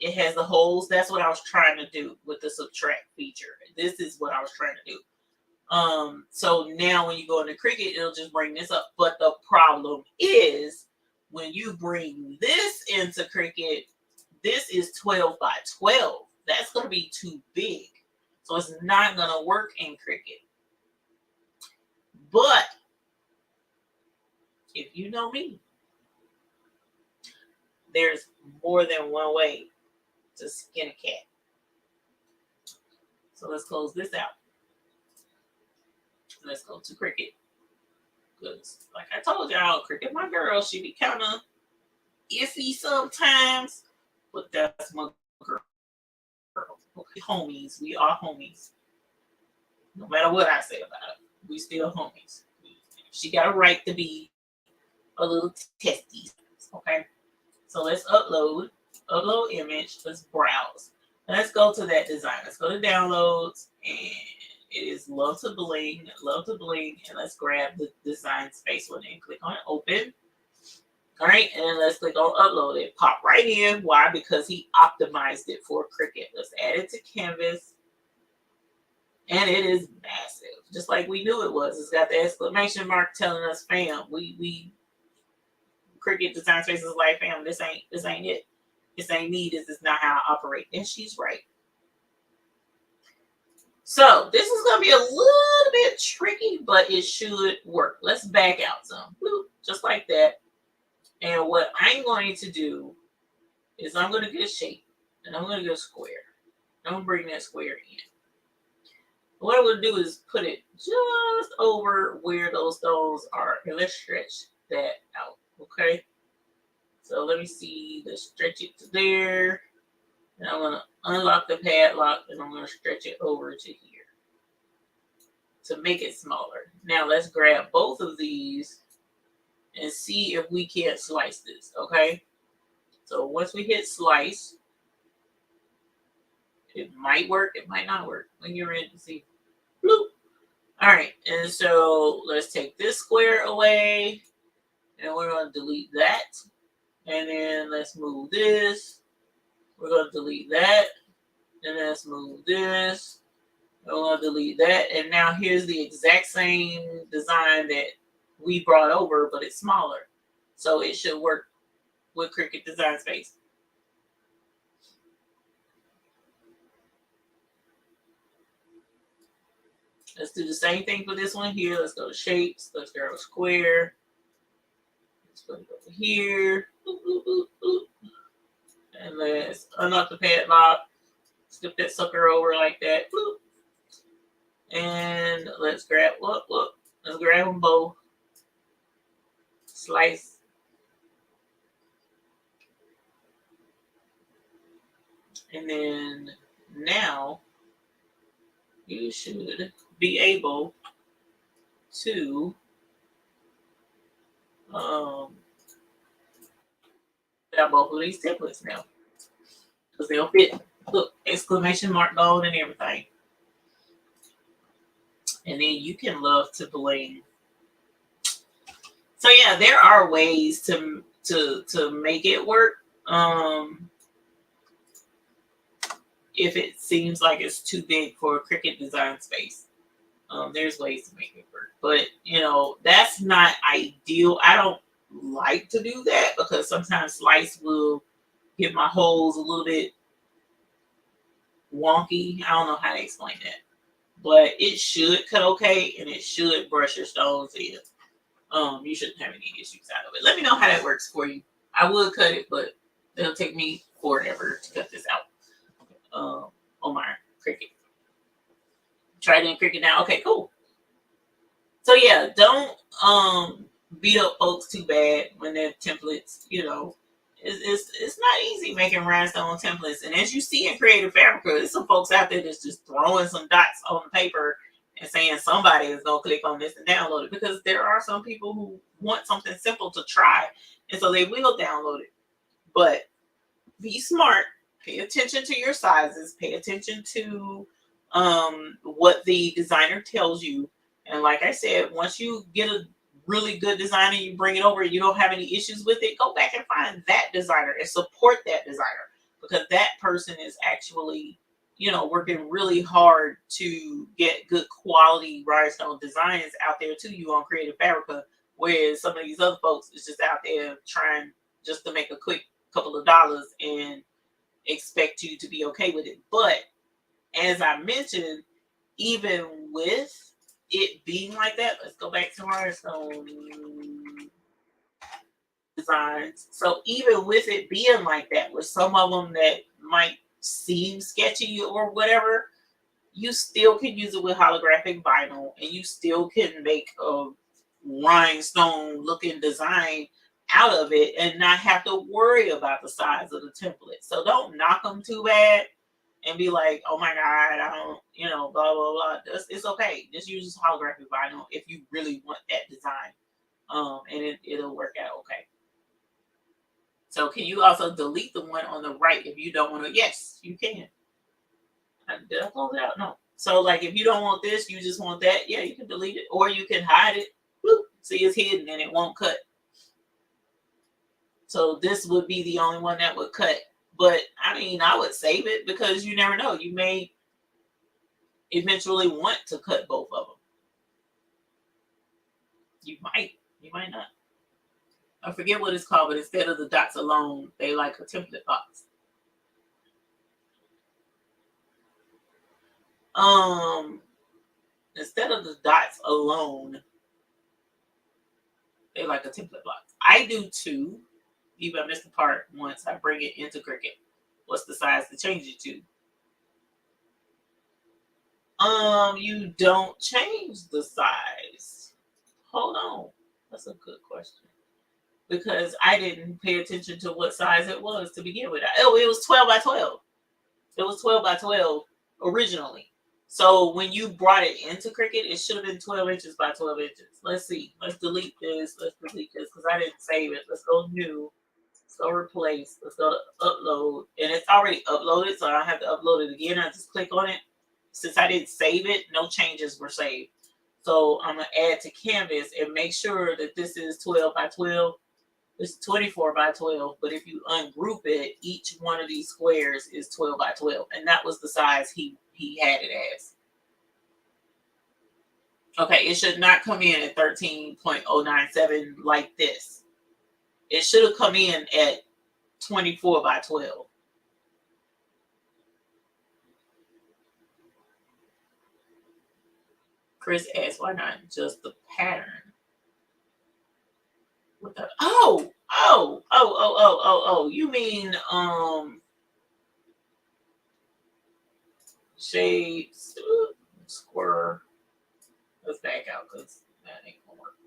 it has the holes. That's what I was trying to do with the subtract feature. This is what I was trying to do. So now when you go into Cricut, it'll just bring this up. But the problem is when you bring this into Cricut, this is 12 by 12. That's going to be too big. So it's not going to work in Cricut. But if you know me, there's more than one way to skin a cat. So let's close this out. Let's go to Cricut. Because like I told y'all, Cricut, my girl, she be kind of iffy sometimes. But that's my girl. Okay, homies. We are homies. No matter what I say about it, we still homies. She got a right to be a little testy. Okay. So let's upload image. Let's browse. Let's go to that design. Let's go to downloads, and it is Love to Bling, Love to Bling, and let's grab the design space one and click on open. All right, and then let's click on upload it. Pop right in. Why? Because he optimized it for Cricut. Let's add it to Canvas. And it is massive, just like we knew it was. It's got the exclamation mark telling us, fam, we Cricut Design Space is like, fam, this ain't it. This ain't me. This is not how I operate. And she's right. So this is gonna be a little bit tricky, but it should work. Let's back out some. Bloop, just like that. And what I'm going to do is I'm going to get a shape, and I'm going to get a square. I'm going to bring that square in. What I'm going to do is put it just over where those stones are, and let's stretch that out, okay? So let me see, let's stretch it to there, and I'm going to unlock the padlock, and I'm going to stretch it over to here to make it smaller. Now let's grab both of these and see if we can't slice this, okay? So once we hit slice, it might work, it might not work. When you're ready to see, bloop. All right, and so let's take this square away, and we're going to delete that. And then let's move this. We're going to delete that, and let's move this. And we're going to delete that. And now here's the exact same design that we brought over, but it's smaller. So it should work with Cricut Design Space. Let's do the same thing for this one here. Let's go to shapes. Let's grab a square. Let's put it over here. Boop, boop, boop, boop. And let's unlock the padlock. Skip that sucker over like that. Boop. And let's grab, let's grab them both. Slice. And then now you should be able to have both of these templates now, because they'll fit. Look, exclamation mark gold and everything. And then you can love to bling. So yeah, there are ways to make it work. If it seems like it's too big for a Cricut Design Space, there's ways to make it work. But you know, that's not ideal. I don't like to do that because sometimes slice will get my holes a little bit wonky. I don't know how to explain that, but it should cut okay, and it should brush your stones in. You shouldn't have any issues out of it. Let me know how that works for you. I would cut it, but it'll take me forever to cut this out on my Cricut. Try it in Cricut now. Okay, cool. So yeah, don't beat up folks too bad when their templates, you know, it's not easy making rhinestone templates. And as you see in Creative Fabrica, there's some folks out there that's just throwing some dots on the paper and saying somebody is going to click on this and download it, because there are some people who want something simple to try, and so they will download it. But be smart. Pay attention to your sizes. Pay attention to what the designer tells you. And like I said, once you get a really good designer, you bring it over, you don't have any issues with it, go back and find that designer and support that designer, because that person is actually, you know, working really hard to get good quality rhinestone designs out there to you on Creative Fabrica, whereas some of these other folks is just out there trying just to make a quick couple of dollars and expect you to be okay with it. But as I mentioned, even with it being like that, let's go back to rhinestone designs. So even with it being like that, with some of them that might seem sketchy or whatever, you still can use it with holographic vinyl, and you still can make a rhinestone looking design out of it and not have to worry about the size of the template. So don't knock them too bad and be like, oh my God, I don't, you know, blah, blah, blah. It's okay. Just use holographic vinyl if you really want that design. And it'll work out okay. So can you also delete the one on the right if you don't want to? Yes, you can. Did I close it out? No. So like if you don't want this, you just want that, yeah, you can delete it. Or you can hide it. Bloop. See, it's hidden and it won't cut. So this would be the only one that would cut. But I mean, I would save it because you never know. You may eventually want to cut both of them. You might not. I forget what it's called, but instead of the dots alone, they like a template box. Instead of the dots alone, they like a template box. I do too. Even I missed the part once I bring it into Cricut. What's the size to change it to? You don't change the size. Hold on. That's a good question. Because I didn't pay attention to what size it was to begin with. Oh, it was 12 by 12. It was 12 by 12 originally. So when you brought it into Cricut, it should have been 12 inches by 12 inches. Let's see. Let's delete this. Let's delete this because I didn't save it. Let's go new. Let's go replace. Let's go to upload. And it's already uploaded, so I don't have to upload it again. I just click on it. Since I didn't save it, no changes were saved. So I'm going to add to canvas and make sure that this is 12 by 12. It's 24 by 12, but if you ungroup it, each one of these squares is 12 by 12, and that was the size he had it as. Okay, it should not come in at 13.097 like this. It should have come in at 24 by 12. Chris asked, why not just the pattern? What the, oh, you mean shapes, square. Let's back out because that ain't gonna work.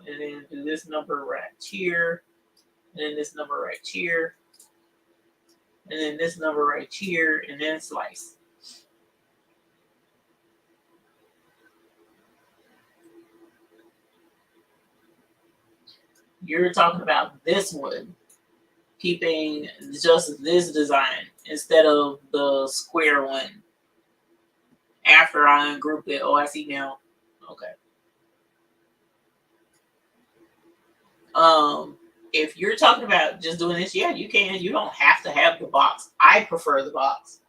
And then do this number right here, and then this number right here, and then this number right here, and then slice. You're talking about this one, keeping just this design instead of the square one. After I ungroup it, oh, I see now. Okay. If you're talking about just doing this, yeah, you can. You don't have to have the box. I prefer the box,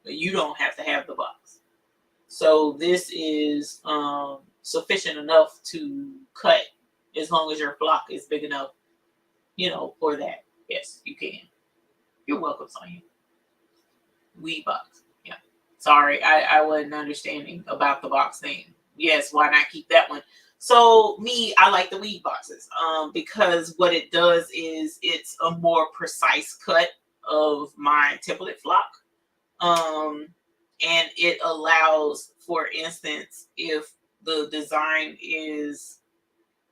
but you don't have to have the box. So this is sufficient enough to cut as long as your block is big enough, for that. Yes, you can. You're welcome, Sonia. Weed box. Yeah. Sorry, I wasn't understanding about the box thing. Yes, why not keep that one? So I like the weed boxes because what it does is it's a more precise cut of my template flock. And it allows, for instance, if the design is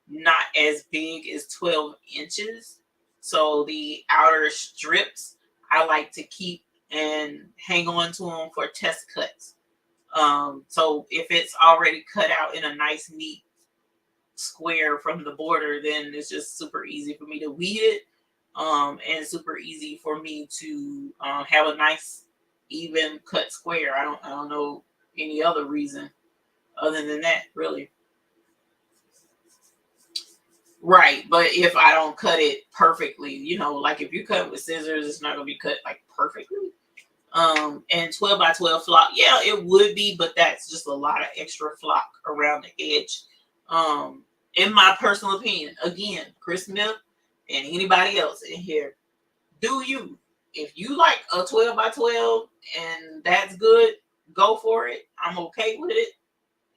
not as big as 12 inches, so the outer strips, I like to keep and hang on to them for test cuts. So if it's already cut out in a nice, neat square from the border, then it's just super easy for me to weed it, and super easy for me to have a nice, even cut square. I don't know any other reason other than that, really. Right, but if I don't cut it perfectly, like if you cut with scissors, it's not gonna be cut like perfectly. And 12 by 12 flock, yeah, it would be, but that's just a lot of extra flock around the edge. In my personal opinion, again, Chris Smith and anybody else in here, do you? If you like a 12 by 12 and that's good, go for it. I'm okay with it.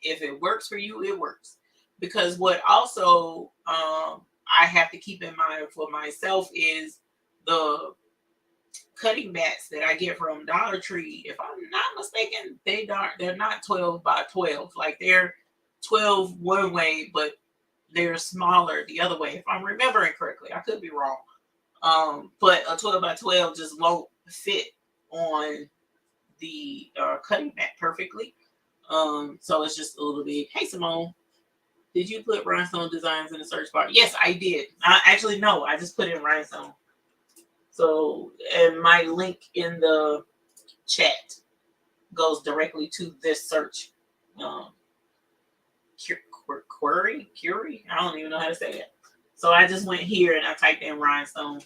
If it works for you, it works. Because what also I have to keep in mind for myself is the cutting mats that I get from Dollar Tree. If I'm not mistaken, they're not 12 by 12. Like they're 12 one way, but they're smaller the other way. If I'm remembering correctly, I could be wrong. But a 12 by 12 just won't fit on the cutting mat perfectly. So it's just a little big. Hey, Simone, did you put Rhinestone Designs in the search bar? Yes, I did. Actually, no, I just put in Rhinestone. So, and my link in the chat. goes directly to this search query. I don't even know how to say it. So I just went here and I typed in rhinestone,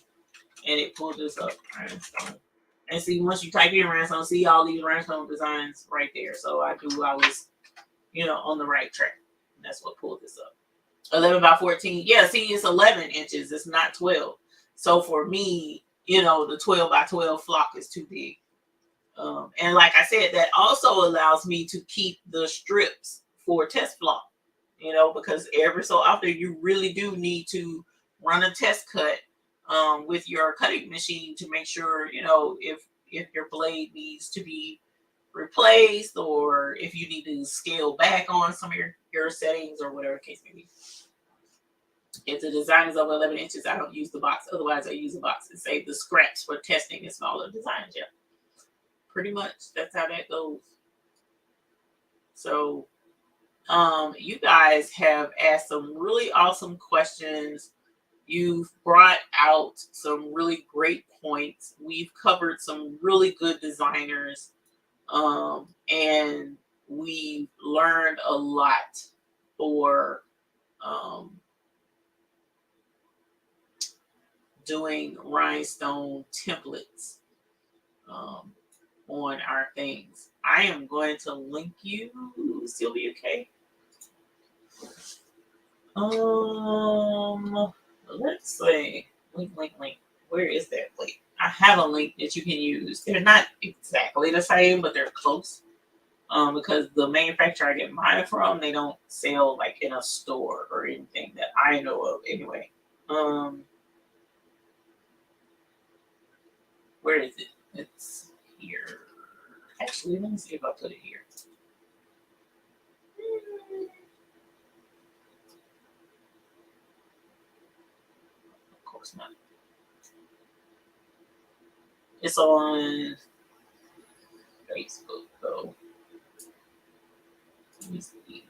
and it pulled this up, rhinestone. And see, once you type in rhinestone, see all these rhinestone designs right there. So I knew I was, on the right track. And that's what pulled this up. 11 by 14. Yeah, see, it's 11 inches. It's not 12. So for me, the 12 by 12 flock is too big. And like I said, that also allows me to keep the strips for test flock, because every so often you really do need to run a test cut with your cutting machine to make sure, if your blade needs to be replaced, or if you need to scale back on some of your settings, or whatever the case may be. If the design is over 11 inches, I don't use the box. Otherwise, I use a box and save the scraps for testing and smaller designs. Yeah, pretty much that's how that goes. So you guys have asked some really awesome questions. You've brought out some really great points. We've covered some really good designers, and we learned a lot for doing rhinestone templates on our things. I am going to link you, Sylvia K. Let's see. Link. Where is that link? I have a link that you can use. They're not exactly the same, but they're close. Because the manufacturer I get mine from, they don't sell like in a store or anything that I know of anyway. Where is it? It's here. Actually, let me see if I put it here. Of course not. It's on Facebook, though. Let me see.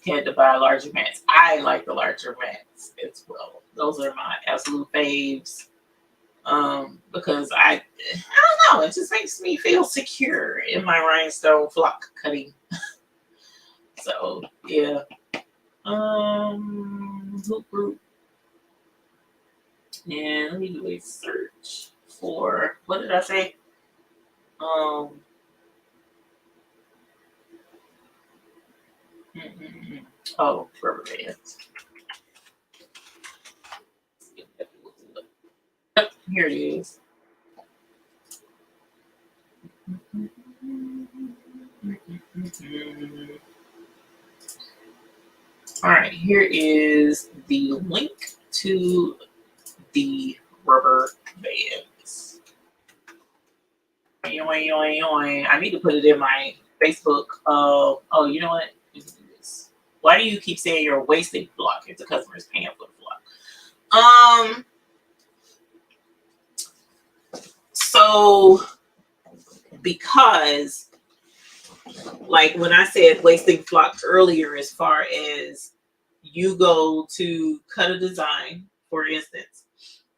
Had to buy larger mats. I like the larger mats as well. Those are my absolute faves. Because I don't know, it just makes me feel secure in my rhinestone flock cutting. So yeah. Hoop group. And let me do a search for, what did I say? Oh, rubber bands. Here it is. All right, here is the link to the rubber bands. I need to put it in my Facebook. Oh, you know what? You can do this. Why do you keep saying you're wasting flock if the customer is paying for the flock? So because, like when I said wasting flock earlier, as far as you go to cut a design, for instance,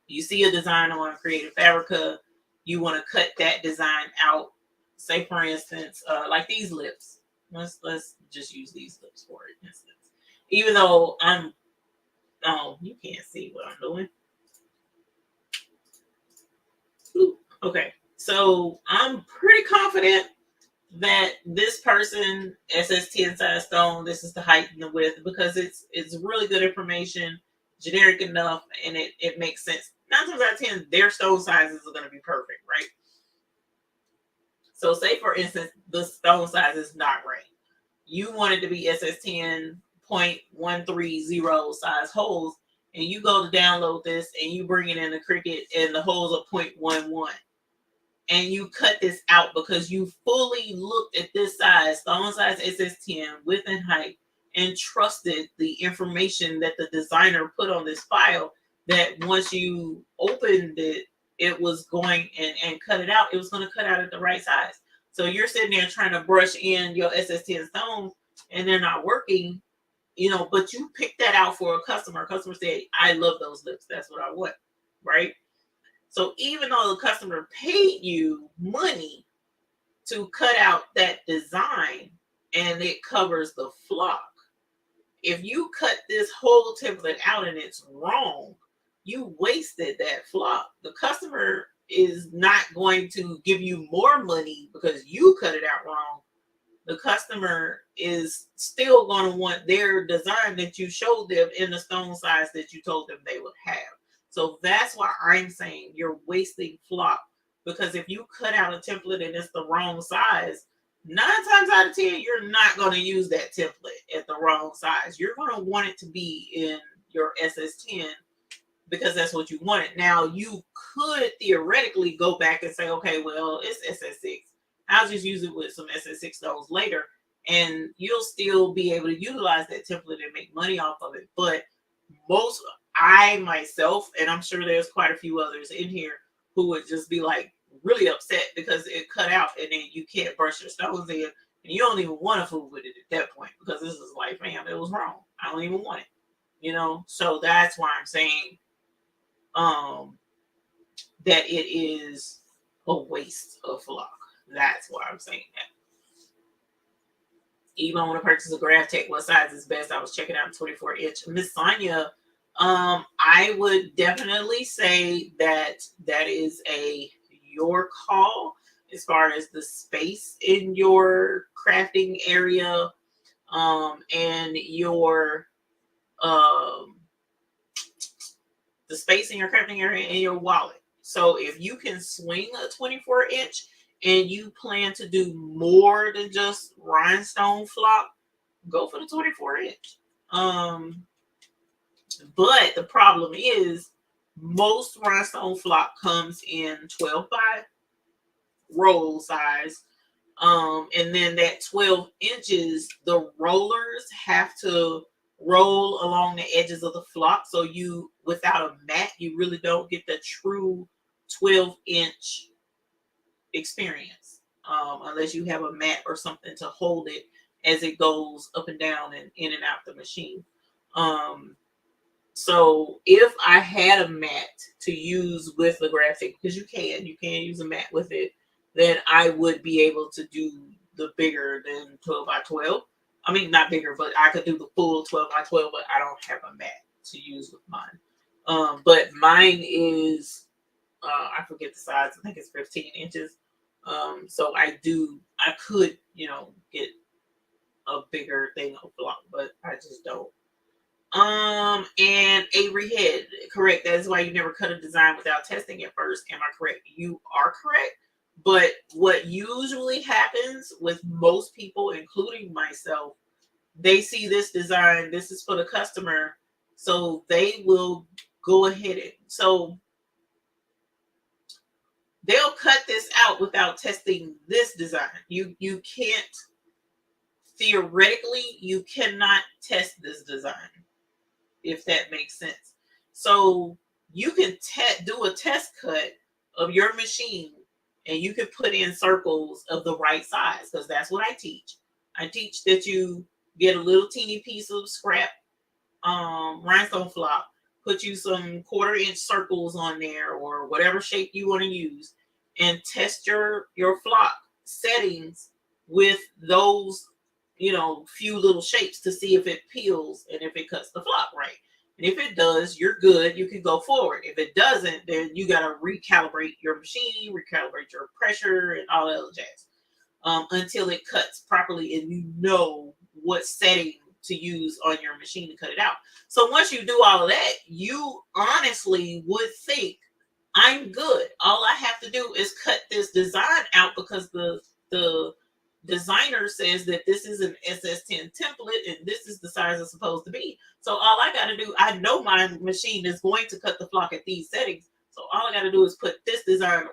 you see a design on Creative Fabrica, you want to cut that design out. Say, for instance, like these lips. Let's just use these lips for instance. Even though you can't see what I'm doing. Ooh, okay, so I'm pretty confident that this person, SS10 size stone, this is the height and the width, because it's really good information, generic enough, and it makes sense. 9 times out of 10, their stone sizes are going to be perfect, right? So say, for instance, the stone size is not right. You want it to be SS10.130 size holes, and you go to download this, and you bring it in the Cricut, and the holes are 0.11. And you cut this out because you fully looked at this size, stone size SS10, width and height, and trusted the information that the designer put on this file, that once you opened it, it was going and cut it out. It was going to cut out at the right size. So you're sitting there trying to brush in your SS10 stones and they're not working, but you picked that out for a customer. A customer said, I love those lips. That's what I want, right? So even though the customer paid you money to cut out that design and it covers the flock. If you cut this whole template out and it's wrong, you wasted that flock. The customer is not going to give you more money because you cut it out wrong. The customer is still going to want their design that you showed them in the stone size that you told them they would have. So that's why I'm saying you're wasting flock, because if you cut out a template and it's the wrong size, 9 times out of 10, you're not going to use that template at the wrong size. You're going to want it to be in your SS10 because that's what you wanted. Now, you could theoretically go back and say, okay, well, it's SS6. I'll just use it with some SS6 stones later, and you'll still be able to utilize that template and make money off of it. But I myself, and I'm sure there's quite a few others in here who would just be like really upset because it cut out and then you can't brush your stones in, and you don't even want to fool with it at that point because this is like, man, it was wrong. I don't even want it, you know? So that's why I'm saying that it is a waste of flock. That's why I'm saying that. Even when I purchase a graph tech, what size is best? I was checking out 24 inch. Miss Sonia, I would definitely say that is your call as far as the space in your crafting area, and your the space in your crafting area and your wallet. So if you can swing a 24 inch and you plan to do more than just rhinestone flock, go for the 24 inch. But the problem is most rhinestone flock comes in 12 by roll size. And then that 12 inches, the rollers have to roll along the edges of the flock. So you, without a mat, you really don't get the true 12 inch experience, unless you have a mat or something to hold it as it goes up and down and in and out the machine. So if I had a mat to use with the graphic, because you can use a mat with it, then I would be able to do the bigger than 12 by 12. I mean, not bigger, but I could do the full 12 by 12, but I don't have a mat to use with mine. But mine is, I forget the size. I think it's 15 inches. So I could, get a bigger thing of block, but I just don't. And Avery Head, correct. That is why you never cut a design without testing it first. Am I correct? You are correct. But what usually happens with most people, including myself, they see this design, this is for the customer, so they will go ahead and so they'll cut this out without testing this design. You can't, theoretically, you cannot test this design, if that makes sense. So you can do a test cut of your machine and you can put in circles of the right size, because that's what I teach. I teach that you get a little teeny piece of scrap rhinestone flock, put you some 1/4 inch circles on there or whatever shape you want to use, and test your flock settings with those, few little shapes to see if it peels and if it cuts the flock right. And if it does, you're good. You can go forward. If it doesn't, then you got to recalibrate your machine, recalibrate your pressure and all that other jazz, until it cuts properly and you know what setting to use on your machine to cut it out. So once you do all of that, you honestly would think, I'm good. All I have to do is cut this design out because the designer says that this is an SS10 template and this is the size it's supposed to be. So all I got to do, I know my machine is going to cut the flock at these settings. So all I got to do is put this design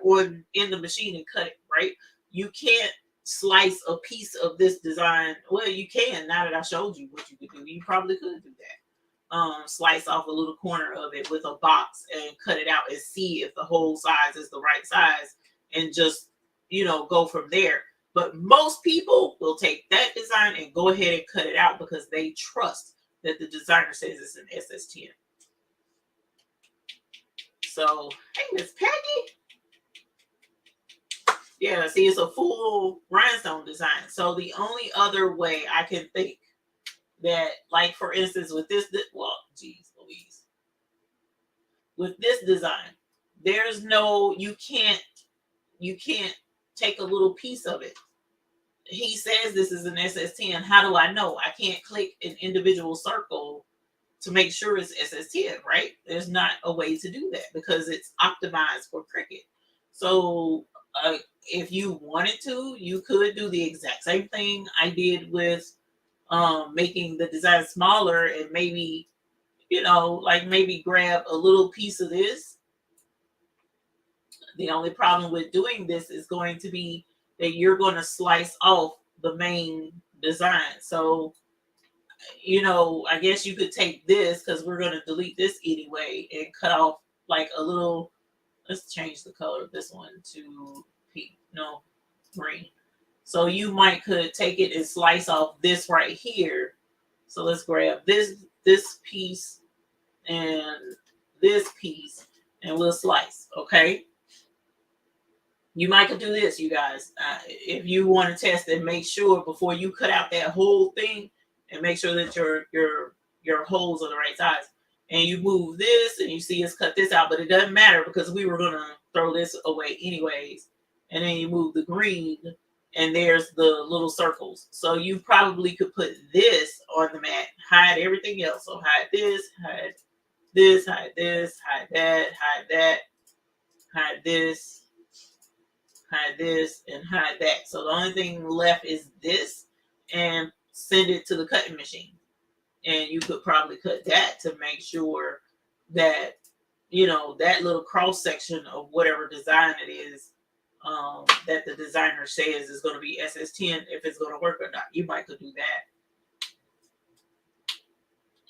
in the machine and cut it, right? You can't slice a piece of this design. Well, you can, now that I showed you what you could do. You probably could do that. Slice off a little corner of it with a box and cut it out and see if the whole size is the right size and just, go from there. But most people will take that design and go ahead and cut it out because they trust that the designer says it's an SS10. So, hey, Miss Peggy. Yeah, see, it's a full rhinestone design. So the only other way I can think that, like for instance, with this, well, geez, Louise, with this design, there's no, you can't take a little piece of it. He says this is an SS10. How do I know? I can't click an individual circle to make sure it's SS10, right? There's not a way to do that because it's optimized for Cricut. So if you wanted to, you could do the exact same thing I did with making the design smaller and maybe, like maybe grab a little piece of this. The only problem with doing this is going to be that you're going to slice off the main design. So, I guess you could take this because we're going to delete this anyway and cut off like a little. Let's change the color of this one to pink, no, green. So you could take it and slice off this right here. So let's grab this piece and this piece and we'll slice, okay? You might could do this, you guys. If you want to test and make sure before you cut out that whole thing and make sure that your holes are the right size. And you move this and you see us cut this out, but it doesn't matter because we were going to throw this away anyways. And then you move the green and there's the little circles. So you probably could put this on the mat, hide everything else. So hide this, hide this, hide this, hide that, hide that, hide this, hide this, and hide that. So the only thing left is this, and send it to the cutting machine. And you could probably cut that to make sure that, that little cross section of whatever design it is that the designer says is going to be SS10, if it's going to work or not. You might could do that.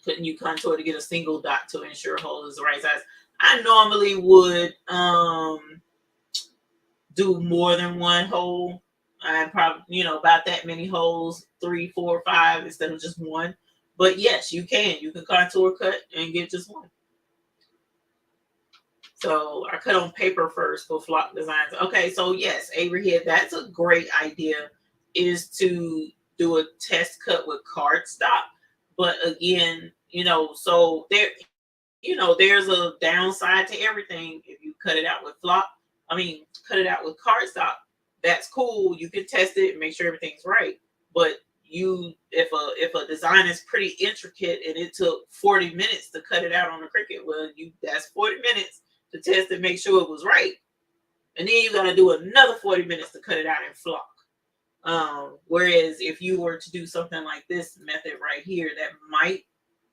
Couldn't you contour to get a single dot to ensure hole is the right size? I normally would do more than one hole. I probably, about that many holes, 3, 4, 5 instead of just one. But yes, you can. You can contour cut and get just one. So I cut on paper first for flock designs. Okay, so yes, Avery here, that's a great idea, is to do a test cut with cardstock. But again, so there, there's a downside to everything. If you cut it out with cut it out with cardstock, that's cool. You can test it and make sure everything's right. But if a design is pretty intricate and it took 40 minutes to cut it out on the Cricut, well, that's 40 minutes to test and make sure it was right. And then you got to do another 40 minutes to cut it out in flock. Whereas if you were to do something like this method right here, that might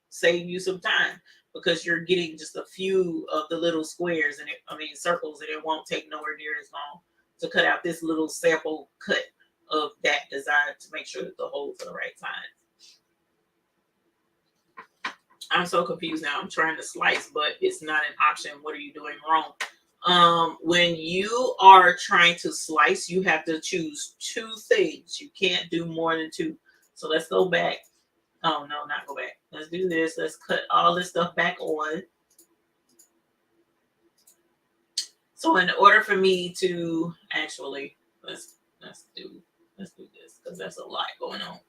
save you some time because you're getting just a few of the little squares and circles, and it won't take nowhere near as long to cut out this little sample cut of that design to make sure that the holes are the right size. I'm so confused now. I'm trying to slice, but it's not an option. What are you doing wrong? When you are trying to slice, you have to choose 2 things. You can't do more than 2. So let's go back. Oh, no, not go back. Let's do this. Let's cut all this stuff back on. So in order for me to actually, let's do this because that's a lot going on.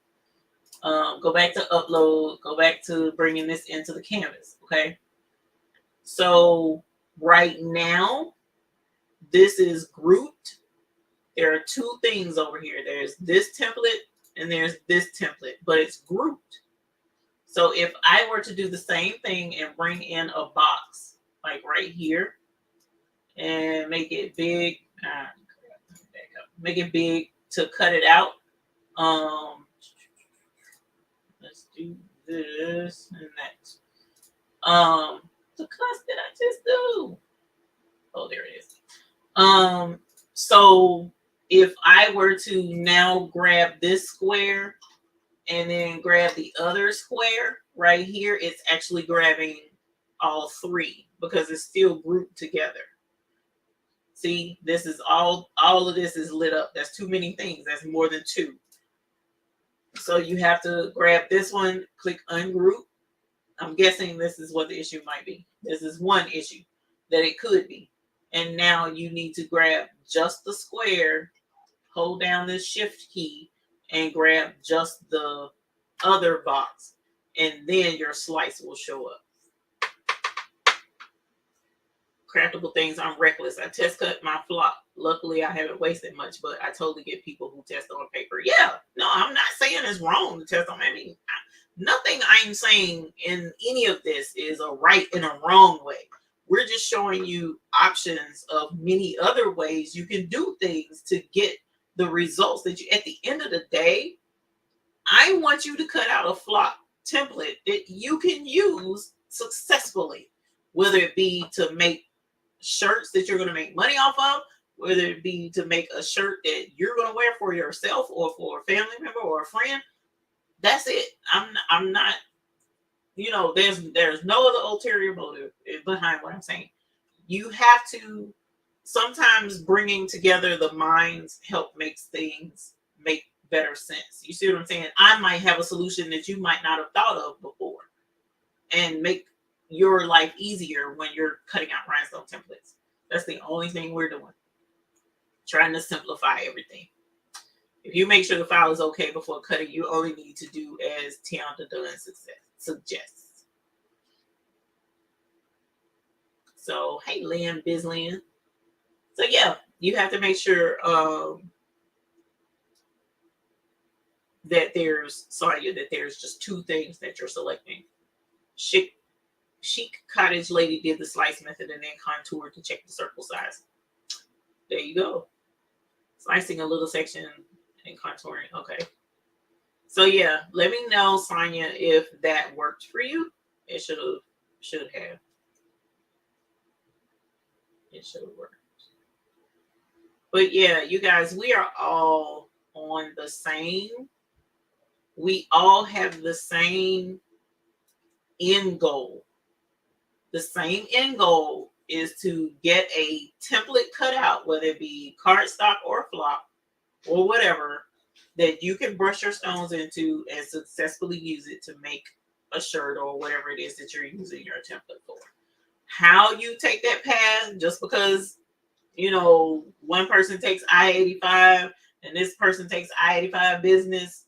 Go back to upload, go back to bringing this into the canvas. Okay. So right now, this is grouped. There are 2 things over here. There's this template and there's this template, but it's grouped. So if I were to do the same thing and bring in a box, like right here, and make it big, make it big to cut it out. Let's do this and that. The cuss did I just do? Oh, there it is. So if I were to now grab this square and then grab the other square right here, it's actually grabbing all 3 because it's still grouped together. See, this is all of this is lit up. That's too many things. That's more than 2. So you have to grab this one, click ungroup. I'm guessing this is what the issue might be. This is one issue that it could be. And now you need to grab just the square hold down this shift key and grab just the other box, and then your slice will show up. Craftable things, I'm reckless. I test cut my flop. Luckily, I haven't wasted much, but I totally get people who test on paper. Yeah, no, I'm not saying it's wrong to test on. I mean, nothing I'm saying in any of this is a right and a wrong way. We're just showing you options of many other ways you can do things to get the results that you, at the end of the day, I want you to cut out a flop template that you can use successfully, whether it be to make shirts that you're going to make money off of, whether it be to make a shirt that you're going to wear for yourself or for a family member or a friend. That's it. I'm not, you know, there's no other ulterior motive behind what I'm saying. You have to, sometimes bringing together the minds help makes things make better sense. You see what I'm saying? I might have a solution that you might not have thought of before and make your life easier when you're cutting out rhinestone templates. That's the only thing we're doing. Trying to simplify everything. If you make sure the file is okay before cutting, you only need to do as Tiana Dunn suggests. So, hey, Lynn, Bizlyn. So, yeah, you have to make sure that there's just two things that you're selecting. Chic Cottage Lady did the slice method and then contoured to check the circle size. There you go. Slicing a little section and contouring. Okay. So yeah, let me know, Sonia, if that worked for you. It should have. It should have worked. But yeah, you guys, we are all on the same. We all have the same end goal. The same end goal is to get a template cut out, whether it be cardstock or flop or whatever, that you can brush your stones into and successfully use it to make a shirt or whatever it is that you're using your template for. How you take that path, just because, you know, one person takes I-85 and this person takes I-85 business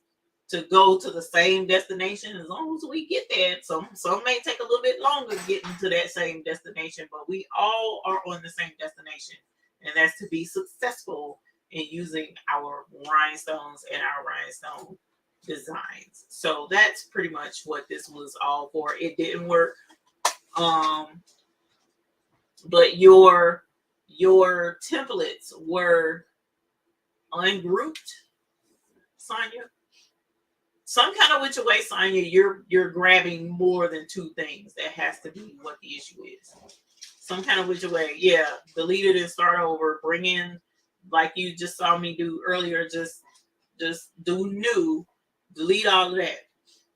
to go to the same destination, as long as we get there. Some may take a little bit longer getting to that same destination, but we all are on the same destination, and that's to be successful in using our rhinestones and our rhinestone designs. So that's pretty much what this was all for. It didn't work, but your templates were ungrouped, Sonia. Some kind of which way, Sonia, you're grabbing more than two things. That has to be what the issue is. Some kind of which way, yeah. Delete it and start over. Bring in, like you just saw me do earlier. Just do new. Delete all of that.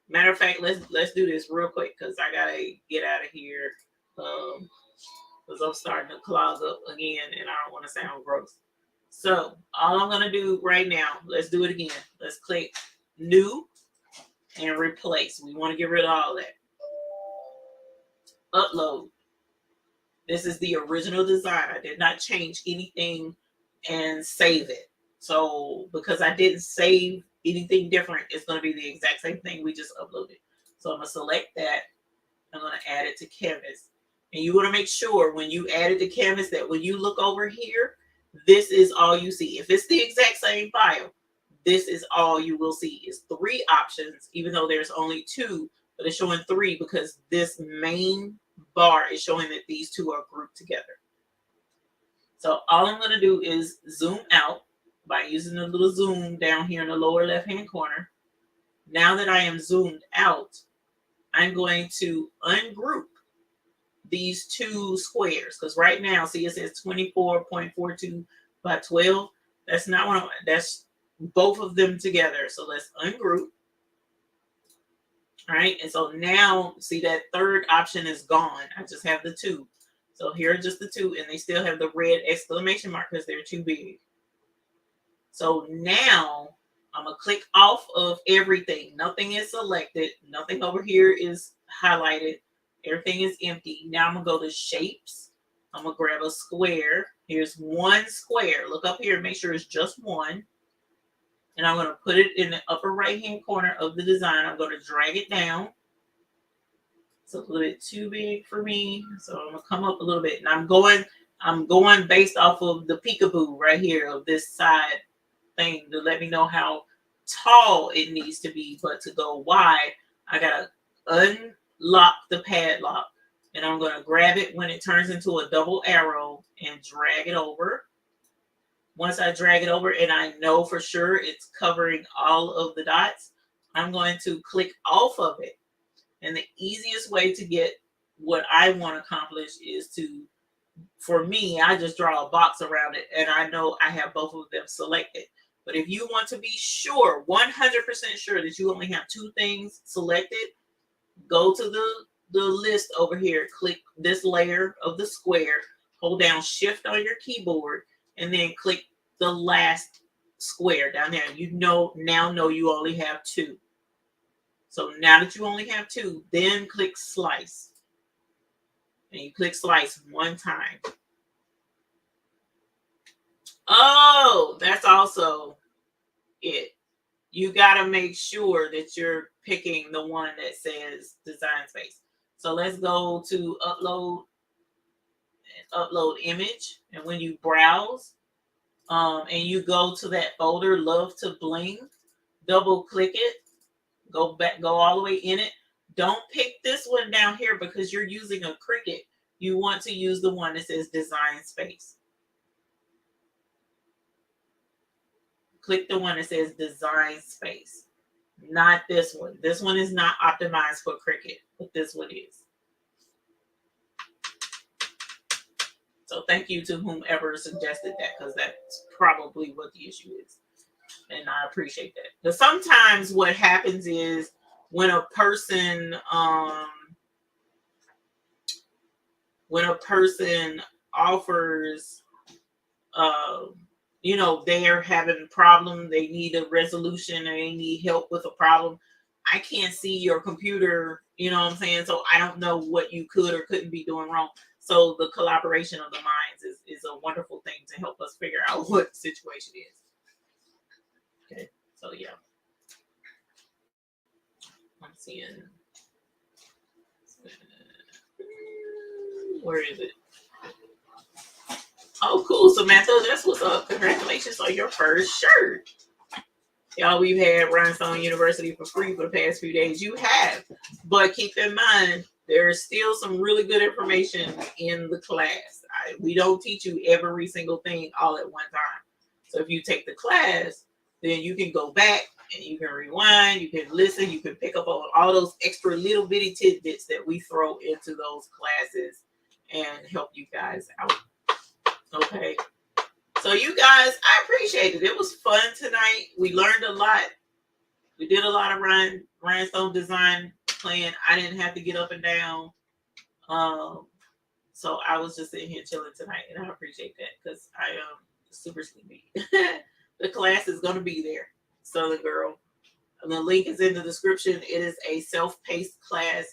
Matter of fact, let's do this real quick because I gotta get out of here. Because I'm starting to clog up again, and I don't want to sound gross. So all I'm gonna do right now, let's do it again. Let's click new and replace. We want to get rid of all that. Upload. This is the original design. I did not change anything and save it. So because I didn't save anything different, it's going to be the exact same thing we just uploaded. So I'm going to select that. I'm going to add it to Canvas. And you want to make sure when you add it to Canvas that when you look over here, this is all you see. If it's the exact same file, this is all you will see is three options, even though there's only two, but it's showing three because this main bar is showing that these two are grouped together. So all I'm going to do is zoom out by using the little zoom down here in the lower left-hand corner. Now that I am zoomed out, I'm going to ungroup these two squares because right now, see, it says 24.42 by 12. That's not one of that's both of them together. So let's ungroup. All right. And so now see that third option is gone. I just have the two. So here are just the two, and they still have the red exclamation mark because they're too big. So now I'm going to click off of everything. Nothing is selected. Nothing over here is highlighted. Everything is empty. Now I'm going to go to shapes. I'm going to grab a square. Here's one square. Look up here. Make sure it's just one. And I'm going to put it in the upper right-hand corner of the design. I'm going to drag it down. It's a little bit too big for me. So I'm going to come up a little bit. And I'm going based off of the peekaboo right here of this side thing to let me know how tall it needs to be. But to go wide, I got to unlock the padlock. And I'm going to grab it when it turns into a double arrow and drag it over. Once I drag it over and I know for sure it's covering all of the dots, I'm going to click off of it. And the easiest way to get what I want to accomplish is to, for me, I just draw a box around it and I know I have both of them selected. But if you want to be sure, 100% sure that you only have two things selected, go to the list over here, click this layer of the square, hold down Shift on your keyboard, and then click the last square down there. You now know you only have two. So now that you only have two, then click Slice. And you click Slice one time. Oh, that's also it. You got to make sure that you're picking the one that says Design Space. So let's go to Upload and Upload Image. And when you browse and you go to that folder, Love to Bling, double click it, go all the way in it. Don't pick this one down here because you're using a Cricut. You want to use the one that says Design Space. Click the one that says Design Space, not this one. This one is not optimized for Cricut, but this one is. So thank you to whomever suggested that, because that's probably what the issue is. And I appreciate that. But sometimes what happens is when a person offers they're having a problem, they need a resolution, or they need help with a problem, I can't see your computer, you know what I'm saying? So I don't know what you could or couldn't be doing wrong. So the collaboration of the minds is a wonderful thing to help us figure out what the situation is. Okay, so yeah. I'm seeing. Where is it? Oh, cool, Samantha. That's what's up. Congratulations on your first shirt. Y'all, we've had Rhinestone University for free for the past few days. You have. But keep in mind, there's still some really good information in the class. We don't teach you every single thing all at one time. So if you take the class, then you can go back and you can rewind, you can listen, you can pick up on all those extra little bitty tidbits that we throw into those classes and help you guys out. Okay. So you guys, I appreciate it. It was fun tonight. We learned a lot. We did a lot of rhinestone design playing. I didn't have to get up and down. So I was just sitting here chilling tonight, and I appreciate that because I am super sleepy. The class is going to be there, Southern Girl. And the link is in the description. It is a self-paced class.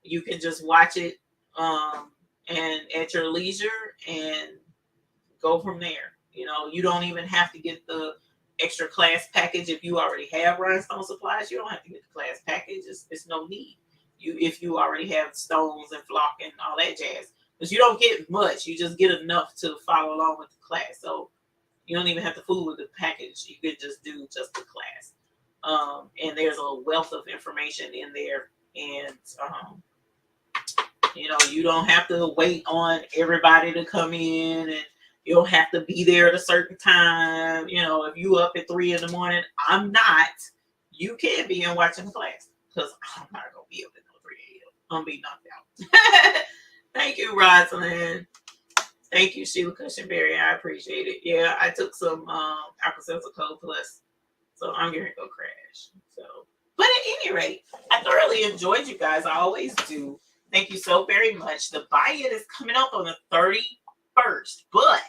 You can just watch it and at your leisure and go from there. You don't even have to get the extra class package if you already have rhinestone supplies. You don't have to get the class package. It's no need. If you already have stones and flock and all that jazz, because you don't get much. You just get enough to follow along with the class. So you don't even have to fool with the package. You could just do just the class. And there's a wealth of information in there. And you don't have to wait on everybody to come in, and you don't have to be there at a certain time. If you up at 3 a.m, I'm not. You can be in watching the class because I'm not gonna be up at 3 a.m. I'm gonna be knocked out. Thank you, Rosalind. Thank you, Sheila Cushenberry. I appreciate it. Yeah, I took some Alka-Seltzer Cold Plus, so I'm gonna go crash. But at any rate, I thoroughly enjoyed you guys. I always do. Thank you so very much. The buy-in is coming up on the 31st, but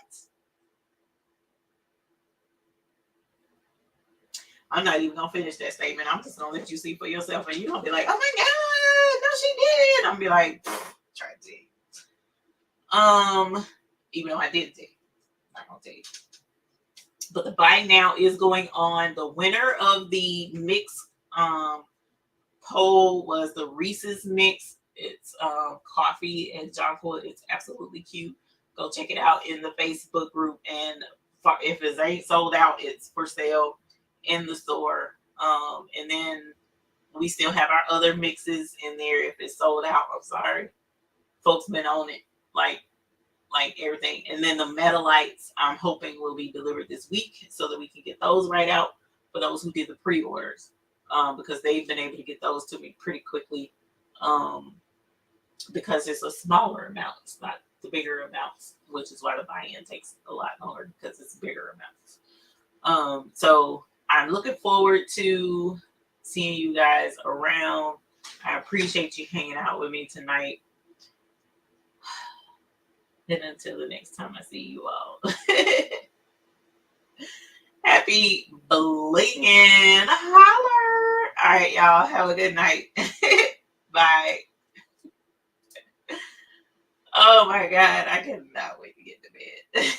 I'm not even gonna finish that statement. I'm just gonna let you see for yourself, and you're gonna be like, "Oh my God, no, she did." I'm gonna be like, "Try to tell you." Even though I didn't tell you, I'm not gonna tell you. But the buy now is going on. The winner of the mix poll was the Reese's mix. It's coffee and chocolate. It's absolutely cute. Go check it out in the Facebook group. And if it ain't sold out, it's for sale in the store. And then we still have our other mixes in there. If it's sold out, I'm sorry. Folks been on it like everything. And then the Metalites, I'm hoping will be delivered this week so that we can get those right out for those who did the pre-orders, because they've been able to get those to me pretty quickly, because it's a smaller amount. It's not the bigger amounts, which is why the buy-in takes a lot longer, because it's bigger amounts. So I'm looking forward to seeing you guys around. I appreciate you hanging out with me tonight. And until the next time I see you all. Happy blinging. Holler. All right, y'all. Have a good night. Bye. Oh my God. I cannot wait to get to bed.